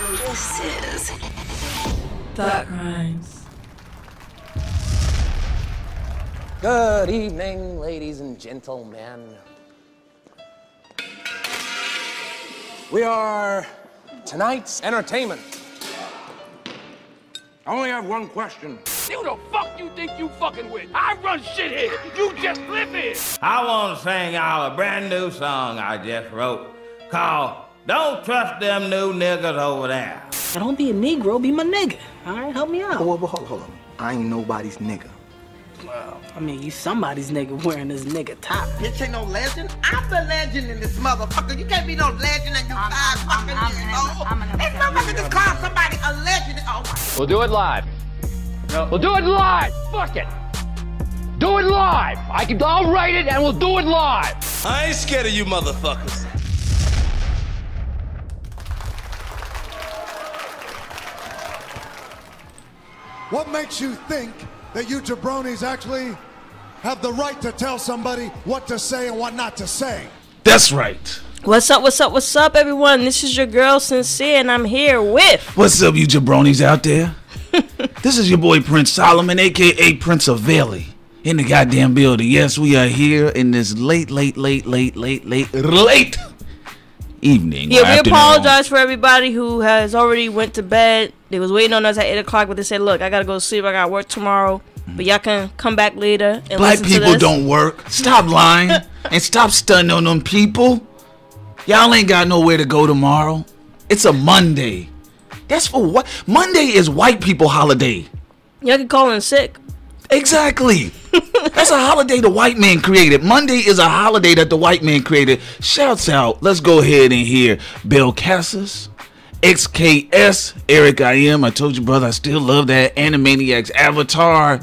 This is Thought Crimes. Good evening, ladies and gentlemen. We are tonight's entertainment. I only have one question. Who the fuck you think you fucking with? I run shit here. You just live here. I want to sing y'all a brand new song I just wrote called Don't Trust Them New Niggas Over There. Now don't be a Negro, be my nigga. All right, help me out. Hold on. I ain't nobody's nigga. Well, I mean, you somebody's nigga wearing this nigga top. Bitch ain't no legend. I'm the legend in this motherfucker. You can't be no legend and you 5 fucking years old. It's no fucking just call somebody a legend. Oh my. We'll do it live. No. We'll do it live. Fuck it. Do it live. I'll write it and we'll do it live. I ain't scared of you motherfuckers. What makes you think that you jabronis actually have the right to tell somebody what to say and what not to say? That's right. What's up, everyone? This is your girl, Sincere, and I'm here with... What's up, you jabronis out there? This is your boy, Prince Solomon, a.k.a. Prince of Valley, in the goddamn building. Yes, we are here in this late evening. Yeah, we apologize for everybody who has already went to bed. They was waiting on us at 8 o'clock, but they said, look, I gotta go to sleep. I gotta work tomorrow. But y'all can come back later and Black listen people to this. don't work. Stop lying and stop stunning on them people. Y'all ain't got nowhere to go tomorrow. It's a Monday. That's for what? Monday is white people holiday. Y'all can call in sick. Exactly. That's a holiday the white man created. Monday is a holiday that the white man created. Shouts out. Let's go ahead and hear Bill Cassis, XKS, Eric I Am. I told you, brother, I still love that. Animaniacs, Avatar,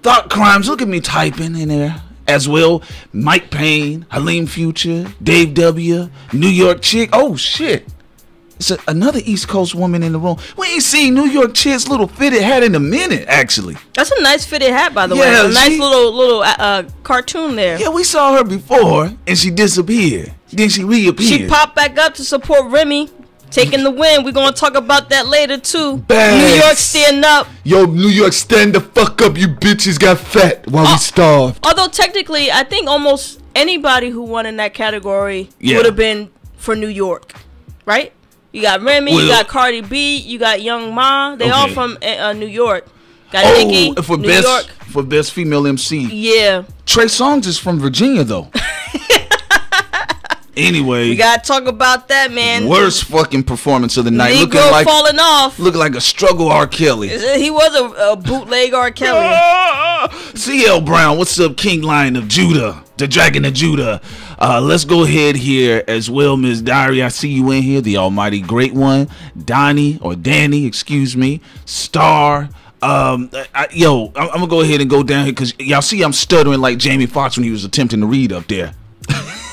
Thought Crimes. Look at me typing in there as well. Mike Payne, Halim Future, Dave W, New York Chick. Oh, shit. It's another East Coast woman in the room. We ain't seen New York Chick's little fitted hat in a minute, actually. That's a nice fitted hat, by the way. A nice little cartoon there. Yeah, we saw her before, and she disappeared. Then she reappeared. She popped back up to support Remy, taking the win. We're going to talk about that later, too. Bags. New York, stand up. Yo, New York, stand the fuck up. You bitches got fat while we starved. Although, technically, I think almost anybody who won in that category would have been for New York, right? You got Remy, you got Cardi B, you got Young Ma. They all from New York. Got Nicki, for New best, York. For best female MC. Yeah. Trey Songz is from Virginia, though. Anyway. We got to talk about that, man. Worst fucking performance of the night. Negro like, falling off. Look like a struggle R. Kelly. He was a bootleg R. Kelly. CL Brown, what's up, King Lion of Judah, the Dragon of Judah. Let's go ahead here as well, Ms. Diary. I see you in here, the almighty great one. Donnie, or Danny, excuse me. Star. I'm gonna go ahead and go down here because y'all see I'm stuttering like Jamie Foxx when he was attempting to read up there.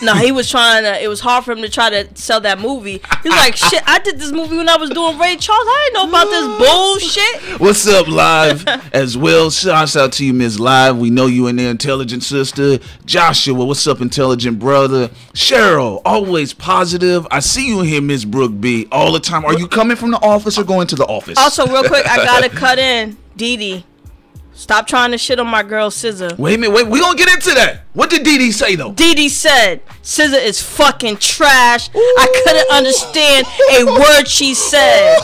No, he was trying to. It was hard for him to try to sell that movie. He's like, shit, I did this movie when I was doing Ray Charles. I didn't know about this bullshit. What's up, Live, as well? Shouts out to you, Ms. Live. We know you in there, intelligent sister. Joshua, what's up, intelligent brother? Cheryl, always positive. I see you in here, Miss Brooke B, all the time. Are you coming from the office or going to the office? Also, real quick, I gotta cut in. Dee. Stop trying to shit on my girl SZA. Wait a minute, we gonna get into that. What did Dee say though? Dee said SZA is fucking trash. Ooh. I couldn't understand a word she said.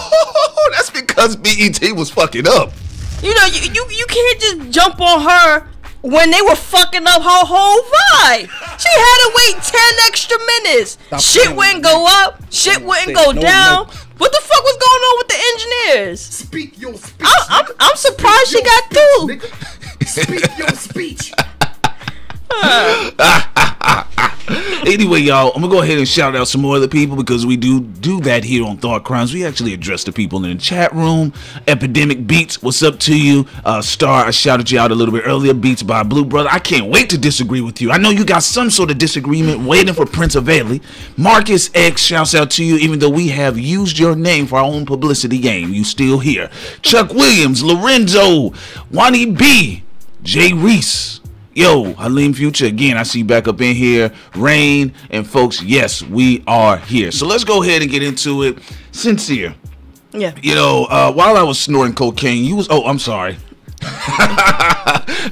That's because BET was fucking up. You know, you can't just jump on her when they were fucking up her whole vibe. She had to wait 10 extra minutes. Shit wouldn't go up. Shit wouldn't go down. What the fuck was going on with the engineers? Speak your speech. I'm surprised she got through. Speak your speech. Anyway, y'all, I'm gonna go ahead and shout out some more other people because we do that here on Thought Crimes. We actually address the people in the chat room. Epidemic Beats, what's up to you? Star, I shouted you out a little bit earlier. Beats by Blue Brother. I can't wait to disagree with you. I know you got some sort of disagreement waiting for Prince of Valley. Marcus X, shouts out to you. Even though we have used your name for our own publicity game, you still here. Chuck Williams, Lorenzo, Wani B, Jay Reese. Yo, Halim Future, again, I see you back up in here. Rain, and folks, yes, we are here. So let's go ahead and get into it. Sincere. Yeah. You know, while I was snorting cocaine, you was. Oh, I'm sorry.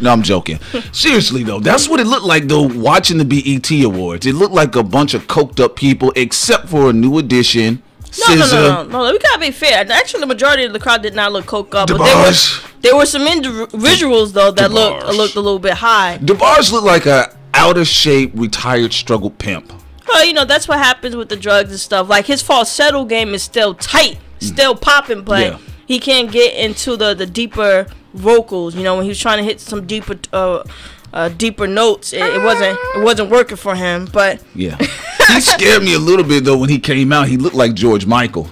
No, I'm joking. Seriously though, that's what it looked like though. Watching the BET Awards, it looked like a bunch of coked up people, except for a New Edition. No. We gotta be fair. Actually, the majority of the crowd did not look coked up, but there were some individuals though that looked a little bit high. DeBarge looked like a out of shape, retired struggle pimp. Well, you know that's what happens with the drugs and stuff. Like his falsetto game is still tight, still popping, but he can't get into the deeper vocals. You know, when he was trying to hit some deeper notes, it wasn't working for him. But yeah, he scared me a little bit though when he came out. He looked like George Michael.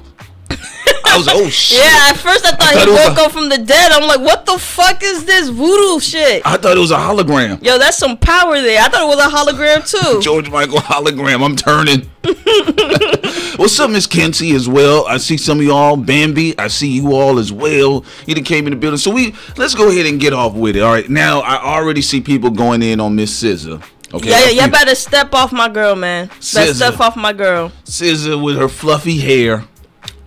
I was oh shit. Yeah, at first I thought he woke up from the dead. I'm like, what the fuck is this voodoo shit? I thought it was a hologram. Yo, that's some power there. I thought it was a hologram too. George Michael hologram. I'm turning. What's up, Miss Kenzie as well? I see some of y'all. Bambi, I see you all as well. You done came in the building. So let's go ahead and get off with it. All right. Now I already see people going in on Miss SZA. Okay. Yeah, you better step off my girl, man. Better step off my girl. SZA with her fluffy hair.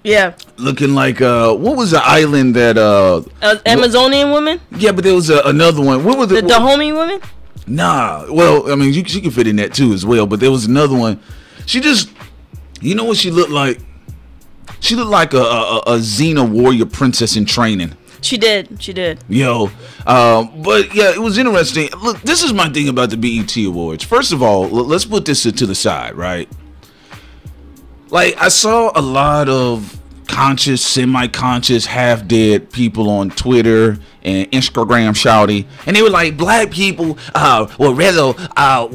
Yeah. Looking like what was the island that Amazonian woman? Yeah, but there was another one. What was the Dahomey woman? Nah. Well, I mean, she can fit in that too as well. But there was another one. She just, you know what she looked like? She looked like a Xena warrior princess in training. She did. Yo, but yeah, it was interesting. Look, this is my thing about the BET Awards. First of all, let's put this to the side, right? Like, I saw a lot of conscious, semi-conscious, half-dead people on Twitter and Instagram shouty, and they were like, black people would rather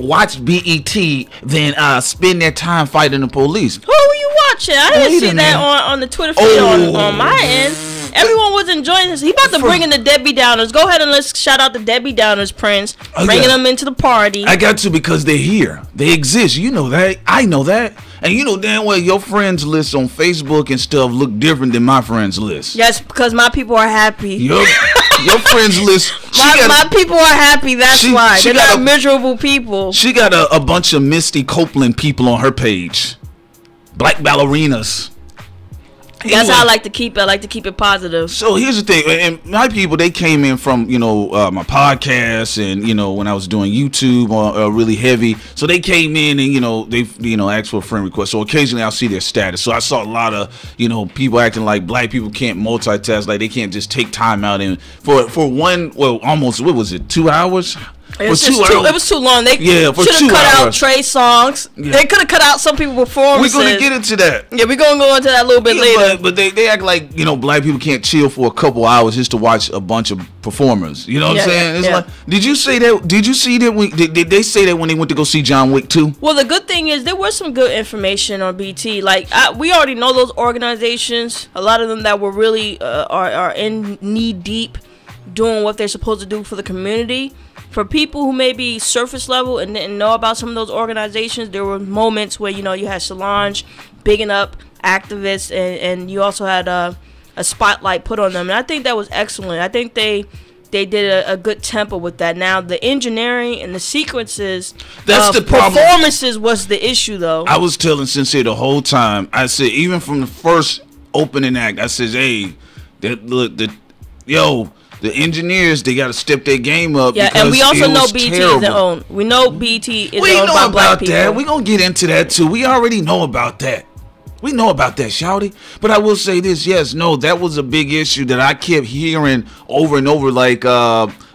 watch BET than spend their time fighting the police. Who were you watching? I didn't see that on the Twitter feed on my end. Everyone was enjoying this. He about to bring in the Debbie Downers. Go ahead and let's shout out the Debbie Downers, Prince. Bringing them into the party. I got to, because they're here. They exist. You know that. I know that. And you know damn well your friends list on Facebook and stuff look different than my friends list. Yes, because my people are happy. Your friends list. My people are happy. That's why. They're not miserable people. She got a bunch of Misty Copeland people on her page. Black ballerinas. That's how I like to keep it. I like to keep it positive. So here's the thing, and my people, they came in from, you know, my podcast, and you know, when I was doing YouTube really heavy, so they came in and, you know, they asked for a friend request. So occasionally I'll see their status. So I saw a lot of, you know, people acting like black people can't multitask, like they can't just take time out and for one, well, almost, what was it, 2 hours? It was too long. They should have cut out Trey Songz. Yeah. They could have cut out some people performances. We're gonna get into that. Yeah, we're gonna go into that a little bit later. But they act like, you know, black people can't chill for a couple hours just to watch a bunch of performers. You know what I'm saying? It's like, did you say that? Did you see that? Did they say that when they went to go see John Wick 2? Well, the good thing is there was some good information on BT. Like we already know those organizations. A lot of them that were really are in knee deep doing what they're supposed to do for the community. For people who may be surface level and didn't know about some of those organizations, there were moments where, you know, you had Solange bigging up activists, and you also had a spotlight put on them. And I think that was excellent. I think they did a good tempo with that. Now, the engineering and the sequences, that's the problem. Performances was the issue, though. I was telling Sincere the whole time. I said, even from the first opening act, I said, hey, the engineers, they got to step their game up. Yeah, and we also know BT is their own. We know BT is owned by black people. That. We're going to get into that, too. We already know about that. We know about that, shouty. But I will say this, yes, no, that was a big issue that I kept hearing over and over. Like,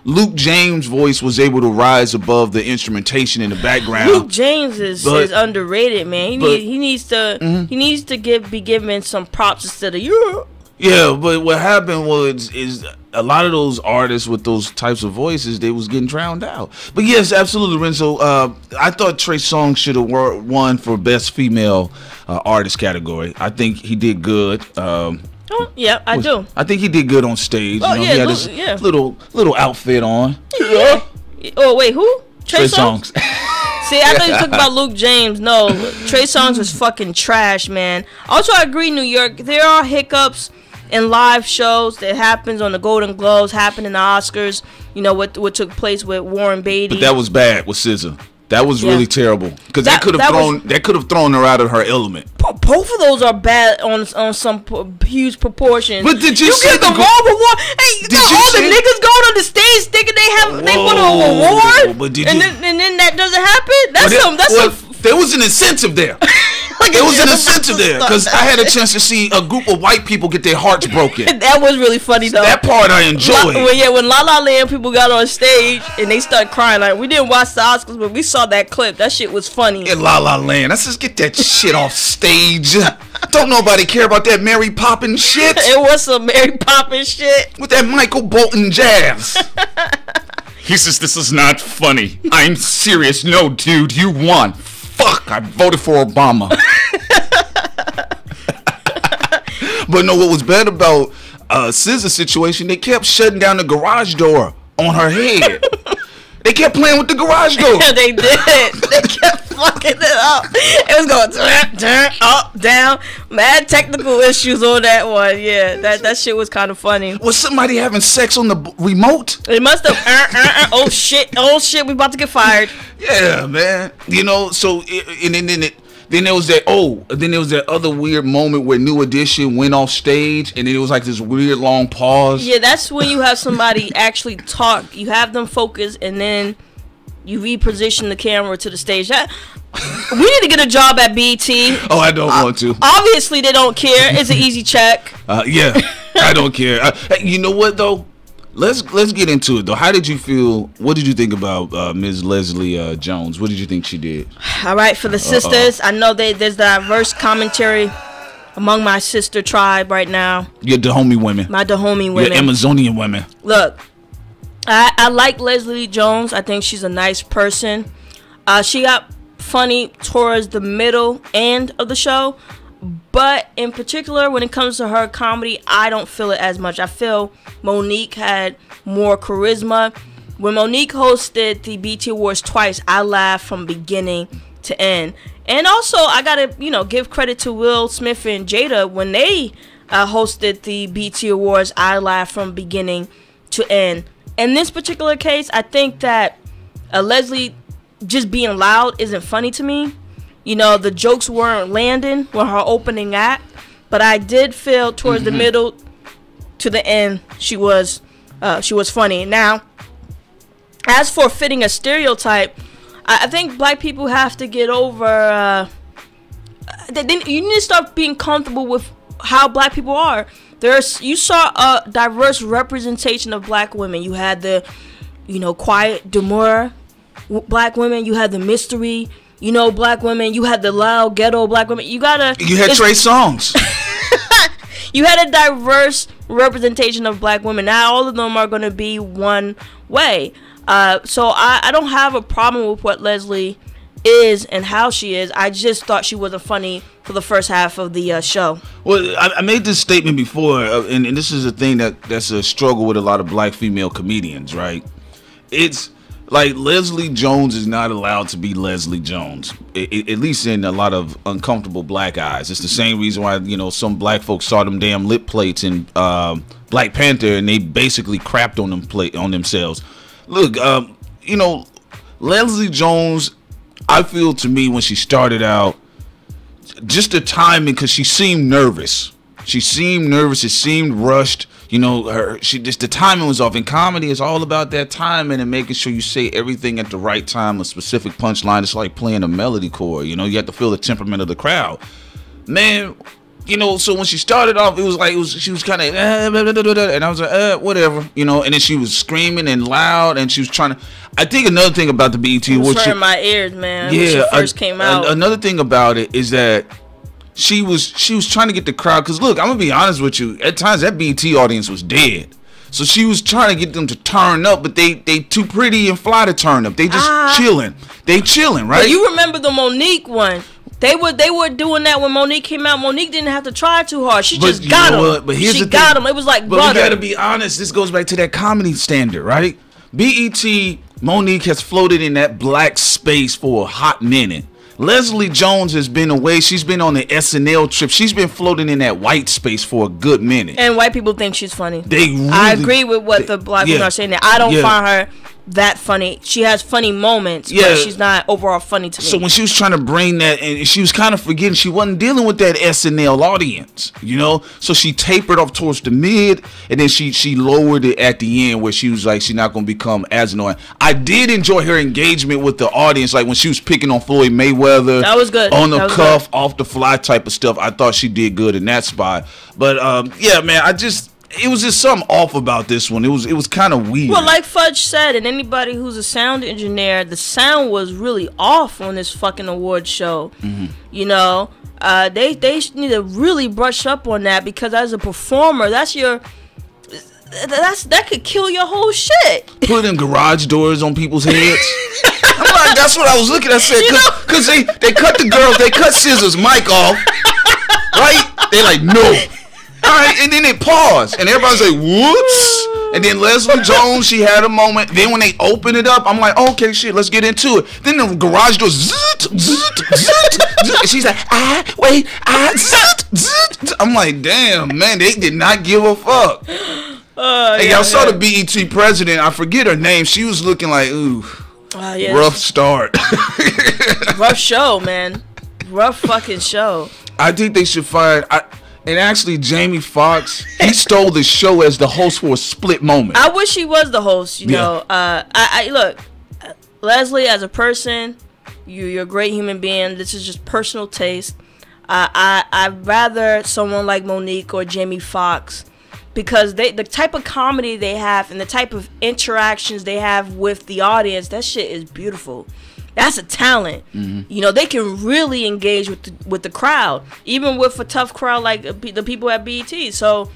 Luke James' voice was able to rise above the instrumentation in the background. Luke James is underrated, man. He needs to be given some props instead of you. Yeah, but what happened is a lot of those artists with those types of voices, they was getting drowned out. But yes, absolutely, Renzo. I thought Trey Songz should have won for best female artist category. I think he did good. Yeah, I do. I think he did good on stage. Oh, you know, yeah, he had his little outfit on. Yeah. Oh wait, who? Trey Songz. See, I thought you talking about Luke James. No, Trey Songz was fucking trash, man. Also, I agree, New York. There are hiccups in live shows that happens on the Golden Globes, happened in the Oscars. You know what took place with Warren Beatty. But that was bad with SZA. That was really terrible because that could have thrown her out of her element. Both of those are bad on some huge proportions. But did you get the wrong reward? Hey, all the niggas going on the stage thinking they won a reward, but did and then that doesn't happen. There was an incentive there. There was an incentive there because I had a chance to see a group of white people get their hearts broken. That was really funny though. That part I enjoyed. When La La Land people got on stage and they started crying, like we didn't watch the Oscars, but we saw that clip. That shit was funny. In La La Land, let's just get that shit off stage. Don't nobody care about that Mary Poppins shit. It was some Mary Poppins shit with that Michael Bolton jazz. He says this is not funny. I'm serious. No, dude, you won. Fuck, I voted for Obama. But no, what was bad about SZA's situation, they kept shutting down the garage door on her head. They kept playing with the garage door. Yeah, they did. They kept fucking it up. It was going turn, up, down. Mad technical issues on that one. Yeah, that shit was kind of funny. Was somebody having sex on the remote? It must have. Oh shit! We about to get fired. Yeah, man. You know, so then there was that other weird moment where New Edition went off stage, and then it was like this weird long pause. Yeah, that's when you have somebody actually talk. You have them focus, and then you reposition the camera to the stage. We need to get a job at BET. Oh, I don't want to. Obviously, they don't care. It's an easy check. Yeah, I don't care. You know what though? Let's get into it though. How did you feel? What did you think about Ms. Leslie Jones? What did you think she did? All right, for the sisters, I know there's diverse commentary among my sister tribe right now. Your Dahomey women. My Dahomey women. Your Amazonian women. Look, I like Leslie Jones. I think she's a nice person. She got funny towards the middle end of the show. But in particular, when it comes to her comedy, I don't feel it as much. I feel Monique had more charisma. When Monique hosted the BET Awards twice, I laughed from beginning to end. And also, I gotta, give credit to Will Smith and Jada. When they hosted the BET Awards, I laughed from beginning to end. In this particular case, I think that Leslie just being loud isn't funny to me. The jokes weren't landing with her opening act, but I did feel towards the middle to the end she was funny. Now, as for fitting a stereotype, I think black people have to get over. You need to start being comfortable with how black people are. You saw a diverse representation of black women. You had the, quiet, demure black women. You had the mystery. Black women. You had the loud ghetto black women. You had Trey Songz. You had a diverse representation of black women. Not all of them are going to be one way. So I don't have a problem with what Leslie is and how she is. I just thought she wasn't funny for the first half of the show. Well, I made this statement before, and this is a thing that's a struggle with a lot of black female comedians, right? It's like Leslie Jones is not allowed to be Leslie Jones, at least in a lot of uncomfortable black eyes. It's the same reason why some black folks saw them damn lip plates in Black Panther, and they basically crapped on themselves. Look, Leslie Jones, I feel to me when she started out, just the timing, because she seemed nervous. It seemed rushed. The timing was off. In comedy, it's all about that timing and making sure you say everything at the right time, a specific punchline. It's like playing a melody chord. You have to feel the temperament of the crowd. Man, so when she started off, she was kind of, and I was like, whatever, and then she was screaming and loud, and she was trying to. I think another thing about the BET Awards, hurting my ears, man. Yeah, when she first came out. Another thing about it is that she was trying to get the crowd, because look, I'm gonna be honest with you, at times that BET audience was dead, so she was trying to get them to turn up, but they too pretty and fly to turn up. They just chilling, right? But you remember the Monique one? They were doing that when Monique came out. Monique didn't have to try too hard. She just got him. But here's the thing. Got him. It was like butter. But we gotta be honest. This goes back to that comedy standard, right? BET, Monique has floated in that black space for a hot minute. Leslie Jones has been away. She's been on the SNL trip. She's been floating in that white space for a good minute. And white people think she's funny. I agree with what the black people are saying there. I don't find her that funny. She has funny moments, Yeah. but she's not overall funny to me. So when she was trying to bring that, and she was kind of forgetting, she wasn't dealing with that SNL audience, you know. So she tapered off towards the mid, and then she lowered it at the end, where she was like, she's not going to become as annoying. I did enjoy her engagement with the audience, like when she was picking on Floyd Mayweather. That was good. On the cuff, off the fly type of stuff. I thought she did good in that spot. But yeah, man, it was just something off about this one. It was kind of weird. Well, like Fudge said, and anybody who's a sound engineer, the sound was really off on this fucking award show. You know, they need to really brush up on that, because as a performer, that could kill your whole shit. Putting garage doors on people's heads. I'm like, that's what I was looking at. I said, because they cut the girl, they cut SZA's mic off, right? They like, no. All right, and then it paused, and everybody's like, whoops. And then Leslie Jones, she had a moment. Then when they open it up, I'm like, okay, shit, let's get into it. Then the garage door, zzz, zzz, zzz, zzz, and she's like, zzz. I'm like, damn, man, they did not give a fuck. Hey, y'all saw the BET president, I forget her name. She was looking like, ooh, rough start. Rough show, man. Rough fucking show. I think they should find... And actually, Jamie Foxx, he stole the show as the host for a split moment. I wish he was the host, you know. I look, Leslie, as a person, you're a great human being. This is just personal taste. I'd rather someone like Monique or Jamie Foxx, because the type of comedy they have and the type of interactions they have with the audience, that shit is beautiful. That's a talent. You know, they can really engage with the crowd, even with a tough crowd like the people at BET. So,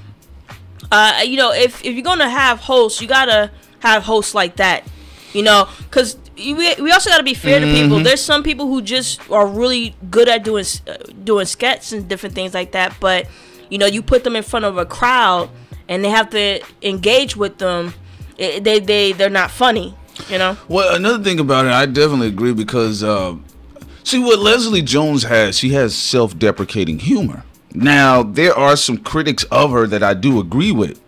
you know, if you're gonna have hosts, you gotta have hosts like that. You know, because we also gotta be fair to people. There's some people who just are really good at doing skets and different things like that. But you know, you put them in front of a crowd and they have to engage with them. They're not funny. You know. Well, another thing about it, I definitely agree, because see what Leslie Jones has. She has self-deprecating humor. Now there are some critics of her that I do agree with.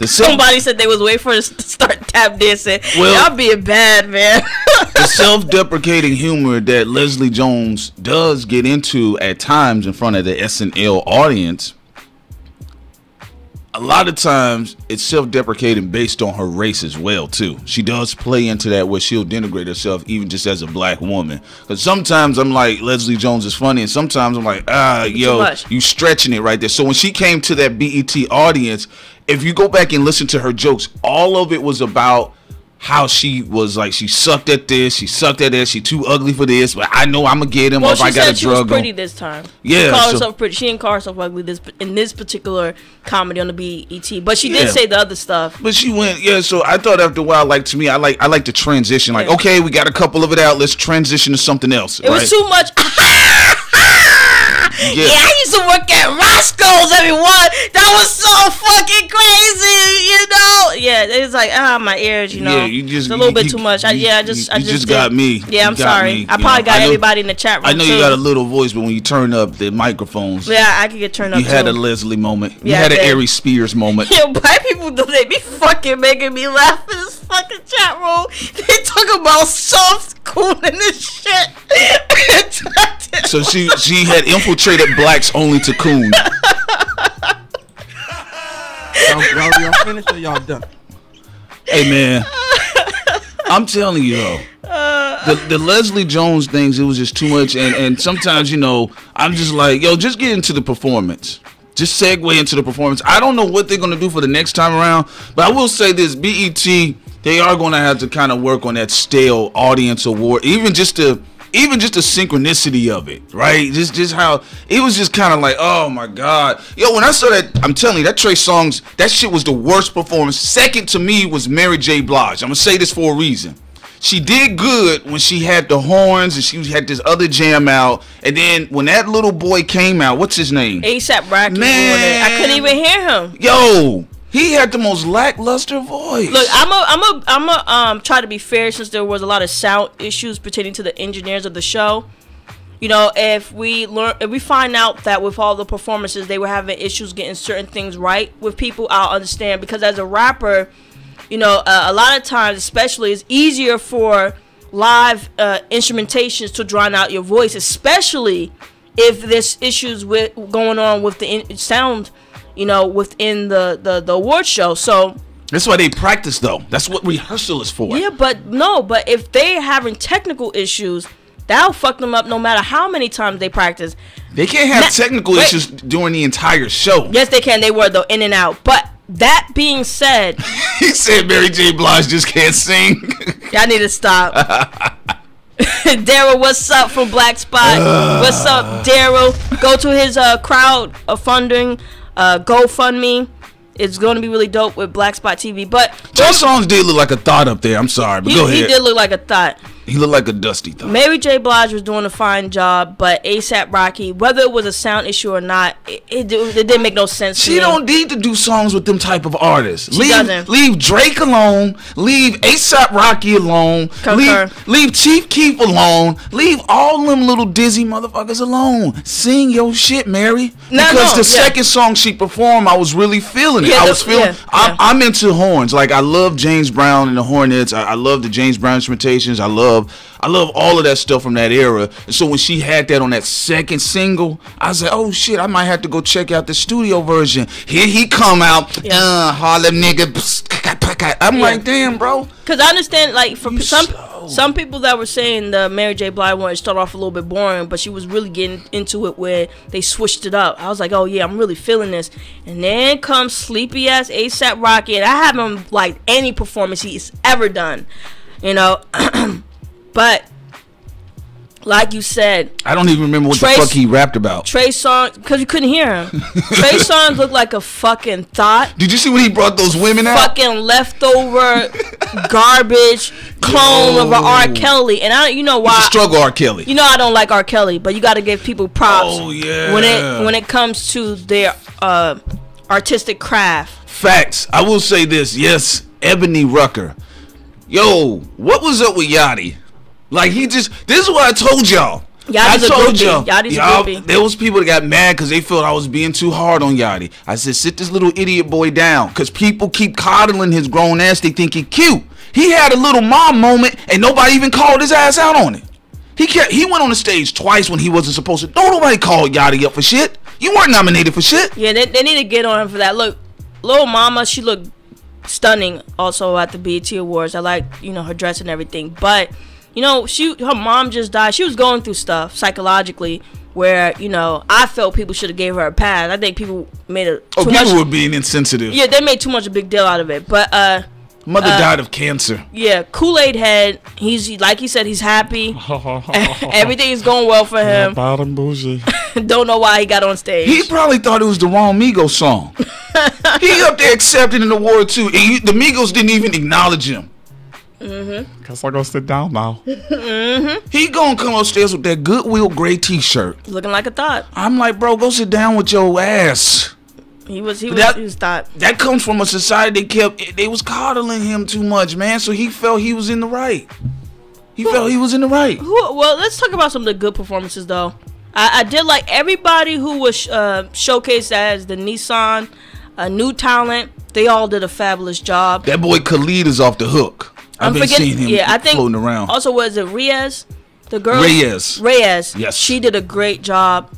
Somebody said they was waiting for us to start tap dancing. Well, y'all being bad, man. The self-deprecating humor that Leslie Jones does get into at times in front of the SNL audience, a lot of times it's self-deprecating based on her race as well too. She does play into that, where she'll denigrate herself even just as a black woman. Because sometimes I'm like, Leslie Jones is funny, and sometimes I'm like, yo, you stretching it right there. So when she came to that BET audience, if you go back and listen to her jokes, all of it was about how she was like, she sucked at this, she sucked at that, she too ugly for this, but I know I'm gonna get him, if I got a drug. She was pretty this time. Yeah, she called herself pretty. She didn't call herself ugly in this particular comedy on the BET, but she did say the other stuff. But she went, so I thought after a while, like, to me, I like to transition. Like, okay, we got a couple of it out, let's transition to something else. It was too much. Yeah, I used to work at Roscoe's, everyone. That was so fucking crazy, you know. Yeah, it's like my ears, you know. Yeah, you just, it's a little bit too much. I just got me. Yeah, I'm sorry. I probably got everybody in the chat room. I know you got a little voice, but when you turn up the microphones, I could get turned up. You had a Leslie moment. You had an Ari Spears moment. Yo, black people, they be fucking making me laugh in this fucking chat room. They talk about soft cooning this shit. So she had infiltrated blacks only to coon. Y'all finished or y'all done? Hey man, I'm telling you though, the Leslie Jones things, it was just too much, and sometimes, you know, I'm just like, yo, just get into the performance. Just segue into the performance. I don't know what they're gonna do for the next time around, but I will say this: BET, they are gonna have to kind of work on that stale audience award, even just the synchronicity of it, right? Just how it was just kind of like, oh my god, yo, when I saw that, I'm telling you, that Trey Songz, that shit was the worst performance. Second to me was Mary J. Blige. I'm gonna say this for a reason. She did good when she had the horns and she had this other jam out, and then when that little boy came out, what's his name? A$AP Rocky. Man, I couldn't even hear him. Yo, he had the most lackluster voice. Look, I'm a try to be fair, since there was a lot of sound issues pertaining to the engineers of the show. You know, if we find out that with all the performances they were having issues getting certain things right with people, I'll understand, because as a rapper, you know, a lot of times, especially, it's easier for live instrumentations to drown out your voice, especially if there's issues with going on with the sound, you know, within the award show. So that's why they practice, though. That's what rehearsal is for. yeah, but if they're having technical issues, that'll fuck them up no matter how many times they practice. They can't have technical issues during the entire show. Yes, they can. They were, though, in and out. But that being said, he said Mary J. Blige just can't sing. Y'all need to stop. Daryl, what's up from Black Spot? What's up, Daryl? Go to his crowd funding GoFundMe. It's going to be really dope with Black Spot TV. But those songs did look like a thought up there. I'm sorry, but go ahead. He did look like a thought. He looked like a dusty thought. Mary J. Blige was doing a fine job, but A$AP Rocky, whether it was a sound issue or not, it didn't make no sense. She don't need to do songs with them type of artists. She doesn't. Leave Drake alone. Leave A$AP Rocky alone. Leave Chief Keef alone. Leave all them little dizzy motherfuckers alone. Sing your shit, Mary. Because the second song she performed, I was really feeling it. I was feeling. I'm into horns. Like, I love James Brown and the Hornets. I love the James Brown instrumentations. I love all of that stuff from that era. And so when she had that on that second single, I was like, oh shit, I might have to go check out the studio version. Here he come out, Harlem nigga. I'm like, damn, bro. Because I understand, like, for some people that were saying the Mary J. Blige one started off a little bit boring, but she was really getting into it where they switched it up. I was like, oh yeah, I'm really feeling this. And then comes sleepy ass A$AP Rocky, and I haven't liked any performance he's ever done, you know. But like you said, I don't even remember what the fuck he rapped about. Trey Songz, because you couldn't hear him. Trey Songz looked like a fucking thought. Did you see when he brought those women out? Fucking leftover garbage clone of an R. Kelly. And you know why? It's a struggle, R. Kelly. You know I don't like R. Kelly, but you got to give people props. Oh yeah. When it comes to their artistic craft. Facts. I will say this. Yes, Ebony Rucker. Yo, what was up with Yachty? Like, this is what I told y'all. Yachty's a groupie. There was people that got mad because they felt I was being too hard on Yachty. I said, sit this little idiot boy down, because people keep coddling his grown ass. They think he cute. He had a little mom moment, and nobody even called his ass out on it. He went on the stage twice when he wasn't supposed to. Don't nobody call Yachty up for shit. You weren't nominated for shit. Yeah, they need to get on him for that. Look, Lil Mama, she looked stunning also at the BET Awards. I like, you know, her dress and everything, but you know, her mom just died. She was going through stuff psychologically where, you know, I felt people should have gave her a pass. I think people made it too much. People were being insensitive. Yeah, they made too much a big deal out of it. But mother died of cancer. Yeah, Kool-Aid Head, he's like he said, he's happy. Everything is going well for him. Bottom bougie. Don't know why he got on stage. He probably thought it was the wrong Migos song. He up there accepting an award too. And the Migos didn't even acknowledge him. Guess I'll go sit down now. He gonna come upstairs with that Goodwill gray t-shirt, looking like a thought. I'm like, bro, go sit down with your ass. He was thought. That comes from a society they was coddling him too much, man. So he felt he was in the right. Felt he was in the right. Well, let's talk about some of the good performances though. I did like everybody who was showcased as the Nissan new talent. They all did a fabulous job. That boy Khalid is off the hook. I've been seeing him floating around. Also, was it Reyes? The girl? Reyes. Yes. She did a great job.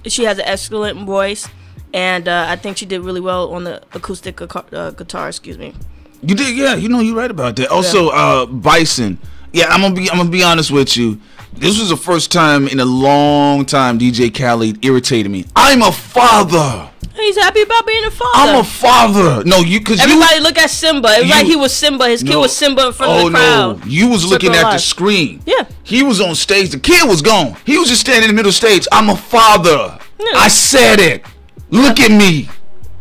She has an excellent voice. And I think she did really well on the acoustic guitar, excuse me. You did, yeah. You know, you're right about that. Also, Bison. Yeah, I'm gonna be honest with you. This was the first time in a long time DJ Khaled irritated me. I'm a father. He's happy about being a father. I'm a father. No, because everybody look at Simba. It was like he was Simba. His kid was Simba in front of the crowd. No, you was looking at the screen. Yeah. He was on stage. The kid was gone. He was just standing in the middle of the stage. I'm a father. Yeah. I said it. Look at me.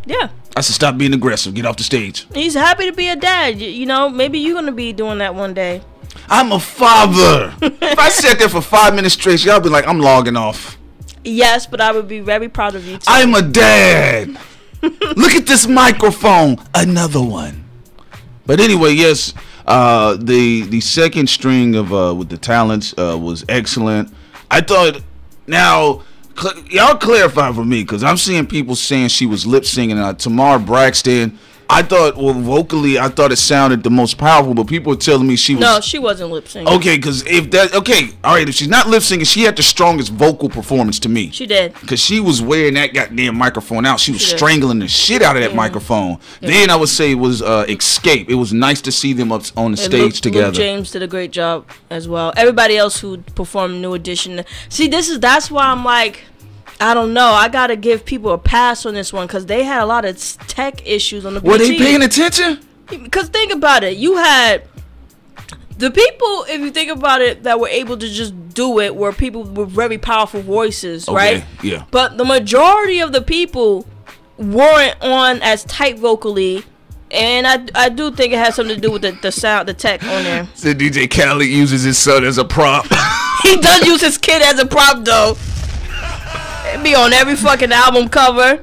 Yeah. I said, stop being aggressive. Get off the stage. He's happy to be a dad. You know, maybe you're gonna be doing that one day. I'm a father. If I sat there for 5 minutes straight, y'all be like, I'm logging off. Yes, but I would be very proud of you too. I'm a dad. Look at this microphone. Another one. But anyway, yes, the second string of with the talents was excellent. I thought, now y'all clarify for me, because I'm seeing people saying she was lip singing. Tamar Braxton, I thought, well, vocally, I thought it sounded the most powerful, but people were telling me she was. No, she wasn't lip syncing. Okay, because if that, okay, all right, if she's not lip syncing, she had the strongest vocal performance to me. She did. Because she was wearing that goddamn microphone out. She was strangling the shit out of that microphone. Yeah. Then I would say it was Xscape. It was nice to see them up on the stage together. Luke James did a great job as well. Everybody else who performed New Edition. See, that's why I'm like, I don't know. I gotta give people a pass on this one because they had a lot of tech issues on the. Were they paying attention? Because think about it, you had the people. If you think about it, that were able to just do it were people with very powerful voices, right? Yeah. But the majority of the people weren't on as tight vocally. And I do think it has something to do with the sound, the tech on there. So DJ Khaled uses his son as a prop. He does use his kid as a prop though. It be on every fucking album cover.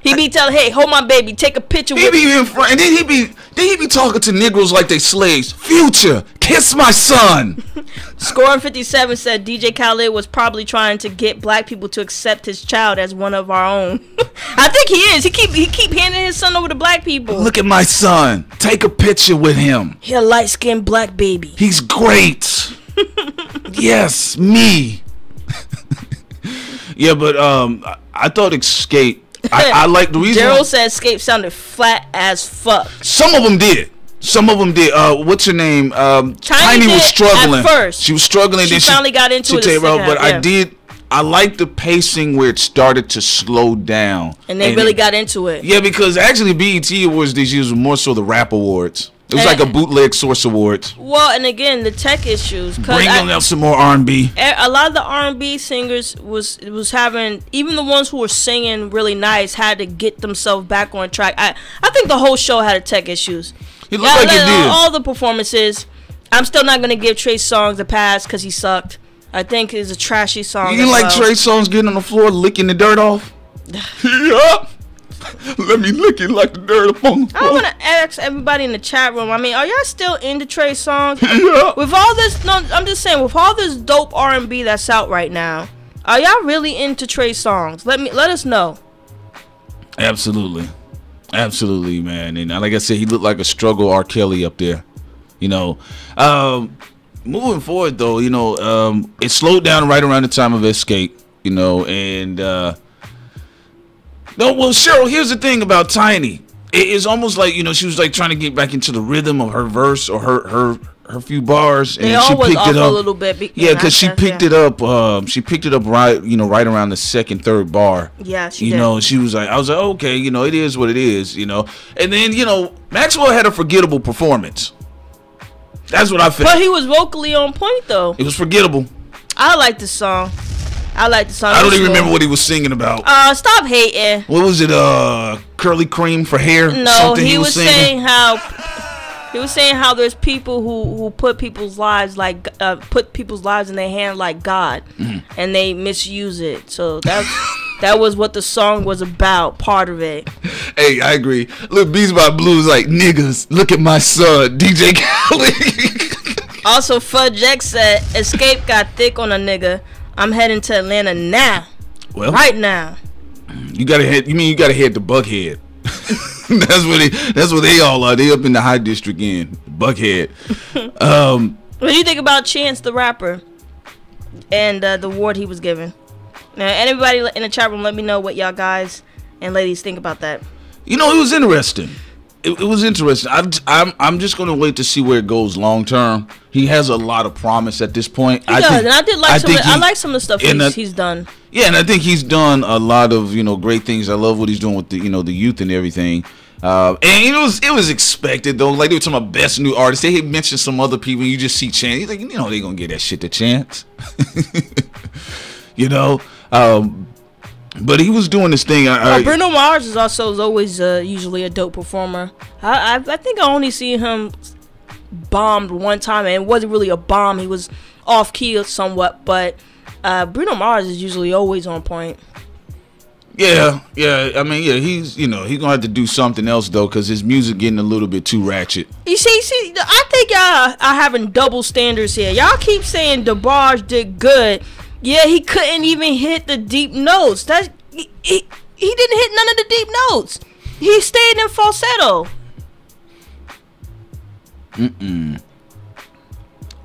He be telling, "Hey, hold my baby, take a picture with me." He be in front, and then he be talking to Negroes like they slaves. Future, kiss my son. Scoring 57 said DJ Khaled was probably trying to get black people to accept his child as one of our own. I think he is. He keep handing his son over to black people. Look at my son. Take a picture with him. He a light-skinned black baby. He's great. Yes, me. Yeah, but I thought Xscape. I like the reason. Daryl said Xscape sounded flat as fuck. Some of them did. What's her name? Tiny was struggling. At first. She was struggling. She finally got into it. But I liked the pacing where it started to slow down. And they really got into it. Yeah, because actually BET Awards this year was more so the rap awards. It was like a bootleg Source Awards. Well, and again, the tech issues. Bringing up some more R&B. A lot of the R&B singers was having, even the ones who were singing really nice had to get themselves back on track. I think the whole show had tech issues. It looked like it did. All the performances. I'm still not going to give Trey Songz a pass because he sucked. I think it's a trashy song. You didn't like Trey Songz getting on the floor licking the dirt off? Yeah. Let me lick it like the dirt upon the floor. I want to ask everybody in the chat room. I mean, are y'all still into Trey Songz? Yeah. With all this, no, I'm just saying, with all this dope R&B that's out right now, are y'all really into Trey Songz? Let us know. Absolutely, man. And like I said, he looked like a struggle R. Kelly up there. You know, moving forward though, you know, it slowed down right around the time of Xscape. You know, and. No, well, Cheryl, here's the thing about Tiny. It's almost like, you know, she was like trying to get back into the rhythm of her verse or her few bars, and she picked it up a little bit. Yeah, because she picked it up. She picked it up right, you know, right around the second, third bar. Yeah, she did. You know, she was like, I was like, okay, you know, it is what it is, you know. And then, you know, Maxwell had a forgettable performance. That's what I felt. But he was vocally on point though. It was forgettable. I like the song. I don't even remember what he was singing about. Stop hating. What was it? Curly cream for hair? No, he was saying how there's people who put people's lives in their hand like God, and they misuse it. So that was what the song was about. Part of it. Hey, I agree. Look, Beats by Blues like niggas. Look at my son, DJ Khaled. Also, Fudge X said Xscape got thick on a nigga. I'm heading to Atlanta now. Well, right now. You gotta head. You mean you gotta head to Buckhead? That's where they all are. They up in the High District in Buckhead. What do you think about Chance the rapper and the award he was given? Now, anybody in the chat room, let me know what y'all guys and ladies think about that. You know, it was interesting. It was interesting. I'm just gonna wait to see where it goes long term. He has a lot of promise at this point. He does, and I like some of the stuff he's done. Yeah, and I think he's done a lot of, you know, great things. I love what he's doing with the, you know, the youth and everything. And it was expected though. Like they were talking about best new artists. They had mentioned some other people. You just see Chance. He's like, you know, they gonna get that shit to Chance. You know. But he was doing this thing. Bruno Mars is always usually a dope performer. I think I only see him bombed one time, and it wasn't really a bomb. He was off key somewhat, but Bruno Mars is usually always on point. Yeah. I mean, yeah, he's gonna have to do something else though, because his music getting a little bit too ratchet. You see, I think y'all are having double standards here. Y'all keep saying DeBarge did good. Yeah, he couldn't even hit the deep notes. He didn't hit none of the deep notes. He stayed in falsetto.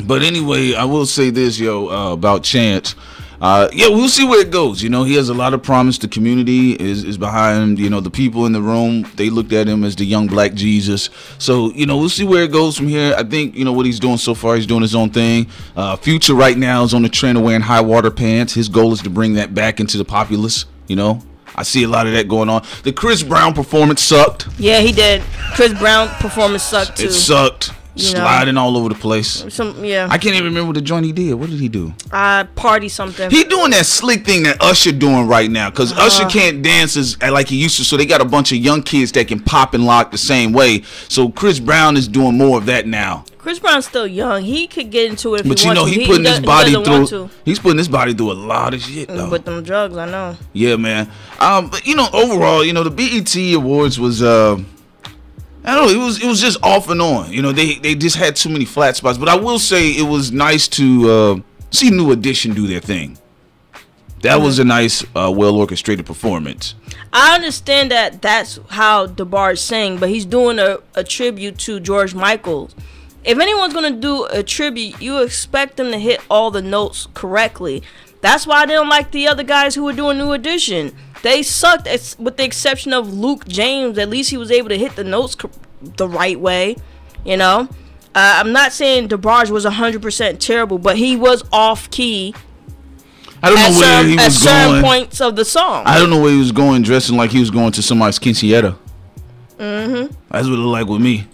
But anyway, I will say this, about Chance. Yeah, we'll see where it goes. You know, he has a lot of promise. The community is behind him. You know, the people in the room, they looked at him as the young black Jesus. So, you know, we'll see where it goes from here. I think, you know, what he's doing so far, he's doing his own thing. Future right now is on the trend of wearing high water pants. His goal is to bring that back into the populace, you know. I see a lot of that going on. The Chris Brown performance sucked. Yeah, he did. Chris Brown performance sucked too. It sucked. Sliding all over the place. Yeah. I can't even remember the joint he did. What did he do? Party something. He doing that slick thing that Usher doing right now, because Usher can't dance like he used to, so they got a bunch of young kids that can pop and lock the same way. So Chris Brown is doing more of that now. Chris Brown's still young. He could get into it if but he wants to. He's putting his body through. He's putting his body through a lot of shit though. With them drugs, I know. Yeah, man. But you know, overall, you know, the BET Awards was I don't know, it was just off and on. You know, they just had too many flat spots. But I will say it was nice to see New Edition do their thing. That was a nice, well orchestrated performance. I understand that that's how DeBarge sang, but he's doing a tribute to George Michael. If anyone's gonna do a tribute, you expect them to hit all the notes correctly. That's why I didn't like the other guys who were doing New Edition. They sucked, with the exception of Luke James. At least he was able to hit the notes the right way, you know. I'm not saying DeBarge was 100% terrible, but he was off key. I don't know where he was going. At certain points of the song. I don't know where he was going, dressing like he was going to somebody's quinceañera. That's what it looked like with me.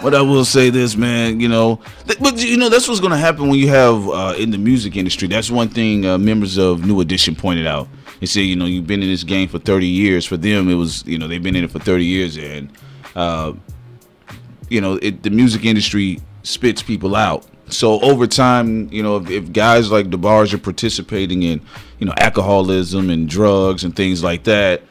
But I will say this, man, you know, but you know, that's what's going to happen when you have in the music industry. That's one thing members of New Edition pointed out. They say, you know, you've been in this game for 30 years. For them, it was, you know, they've been in it for 30 years. And, you know, the music industry spits people out. So over time, you know, if guys like DeBarge are participating in, you know, alcoholism and drugs and things like that,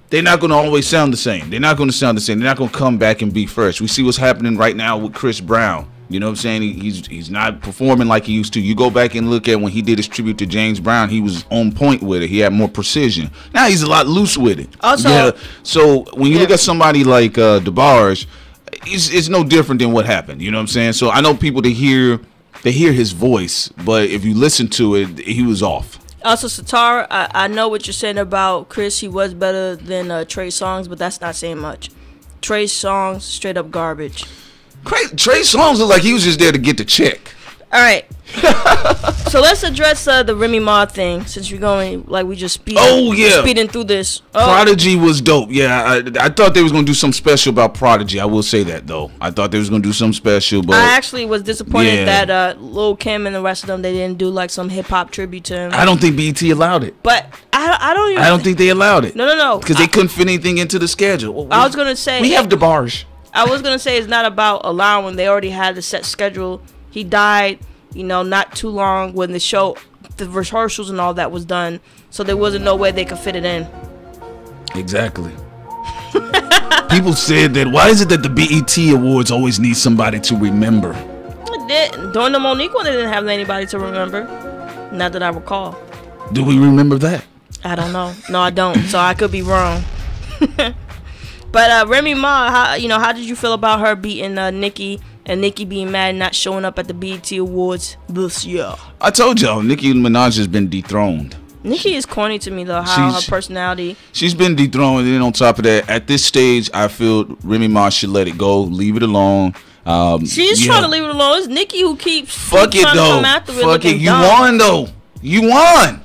they're not going to always sound the same. They're not going to sound the same. They're not going to come back and be first. We see what's happening right now with Chris Brown. You know what I'm saying? He's not performing like he used to. You go back and look at when he did his tribute to James Brown, he was on point with it. He had more precision. Now he's a lot loose with it. Also, yeah. So when you look at somebody like DeBarge, it's no different than what happened. You know what I'm saying? So I know people they hear his voice, but if you listen to it, he was off. Also, Satara, I know what you're saying about Chris. He was better than Trey Songz, but that's not saying much. Trey Songz, straight up garbage. Trey Songz looked like he was just there to get the check. All right. So let's address the Remy Ma thing, since we're going like we just speeding through this. Prodigy was dope. Yeah, I thought they was gonna do something special about Prodigy. I will say that though. I thought they was gonna do something special, but I actually was disappointed that Lil Kim and the rest of them, they didn't do like some hip hop tribute to him. I don't think BET allowed it. But I don't think they allowed it. No. Because they couldn't fit anything into the schedule. I was gonna say we have DeBarge. I was gonna say it's not about allowing. They already had the set schedule. He died, you know, not too long when the rehearsals and all that was done. So there wasn't no way they could fit it in. Exactly. People said that, why is it that the BET Awards always need somebody to remember? It did. During the Monique one, they didn't have anybody to remember. Not that I recall. Do we remember that? I don't know. No, I don't. So I could be wrong. But Remy Ma, how did you feel about her beating Nicki and Nicki being mad and not showing up at the BET Awards this year? I told y'all, Nicki Minaj has been dethroned. Nicki is corny to me though. How her personality. She's been dethroned, and then on top of that, at this stage, I feel Remy Ma should let it go, leave it alone. She's trying to leave it alone. It's Nicki who keeps fuck it though. Come after it. Fuck it. You won though. You won.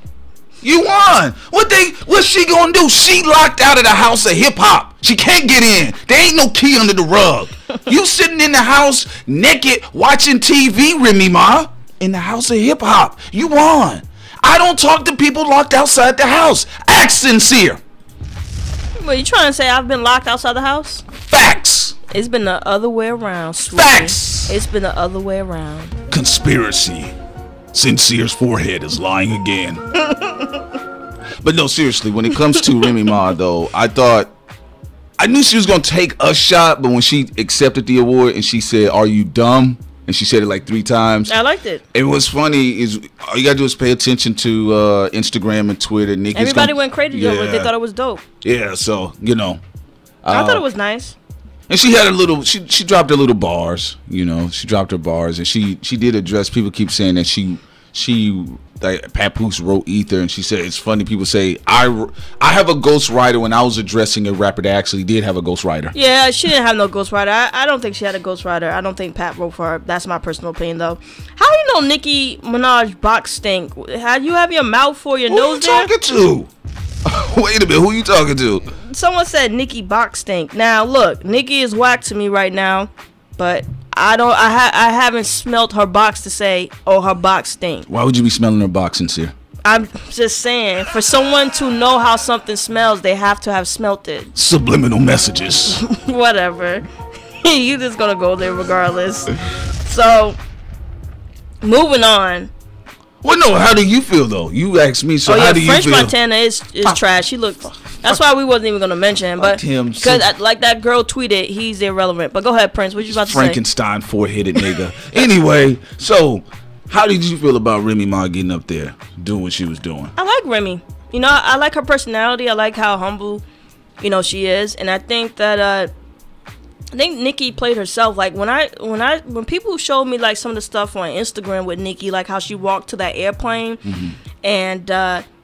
You won. What's she gonna do? She locked out of the house of hip hop. She can't get in. There ain't no key under the rug. You sitting in the house naked watching TV, Remy Ma, in the house of hip hop. You won. I don't talk to people locked outside the house. Act sincere. What, you trying to say I've been locked outside the house? Facts. It's been the other way around, sweetie. Facts. It's been the other way around. Conspiracy. Sincere's forehead is lying again. But no, seriously, when it comes to Remy Ma, though, I knew she was going to take a shot, but when she accepted the award and she said, "Are you dumb?" and she said it like 3 times. I liked it. And what's funny is all you got to do is pay attention to Instagram and Twitter. Everybody went crazy over it. They thought it was dope. Yeah, so, you know. I thought it was nice. And she had a little, she dropped her little bars, you know. She dropped her bars, and she did address. People keep saying that she like Papoose wrote Ether, and she said it's funny. People say I have a ghostwriter. When I was addressing a rapper that actually did have a ghostwriter. Yeah, she didn't have no ghostwriter. I don't think she had a ghostwriter. I don't think Pat wrote for her. That's my personal opinion, though. How do you know Nicki Minaj box stink? How you have your mouth for your nose there? Who you talking to? Wait a minute, who you talking to? Someone said Nicki box stink. Now look, Nicki is whack to me right now, but I haven't smelt her box to say, oh, her box stink. Why would you be smelling her box, Sincere? I'm just saying, for someone to know how something smells, they have to have smelt it. Subliminal messages. Whatever. You just gonna go there regardless. So, moving on. Well, no, how do you feel though? You asked me, so how do you feel? French Montana is trash. He looked. That's why we wasn't even gonna mention him. But because like that girl tweeted, he's irrelevant. But go ahead, Prince. What you about to say? Frankenstein four-headed nigga. Anyway, so how did you feel about Remy Ma getting up there doing what she was doing? I like Remy. You know, I like her personality. I like how humble, you know, she is, and I think that I think Nicki played herself. Like when people showed me like some of the stuff on Instagram with Nicki, like how she walked to that airplane, and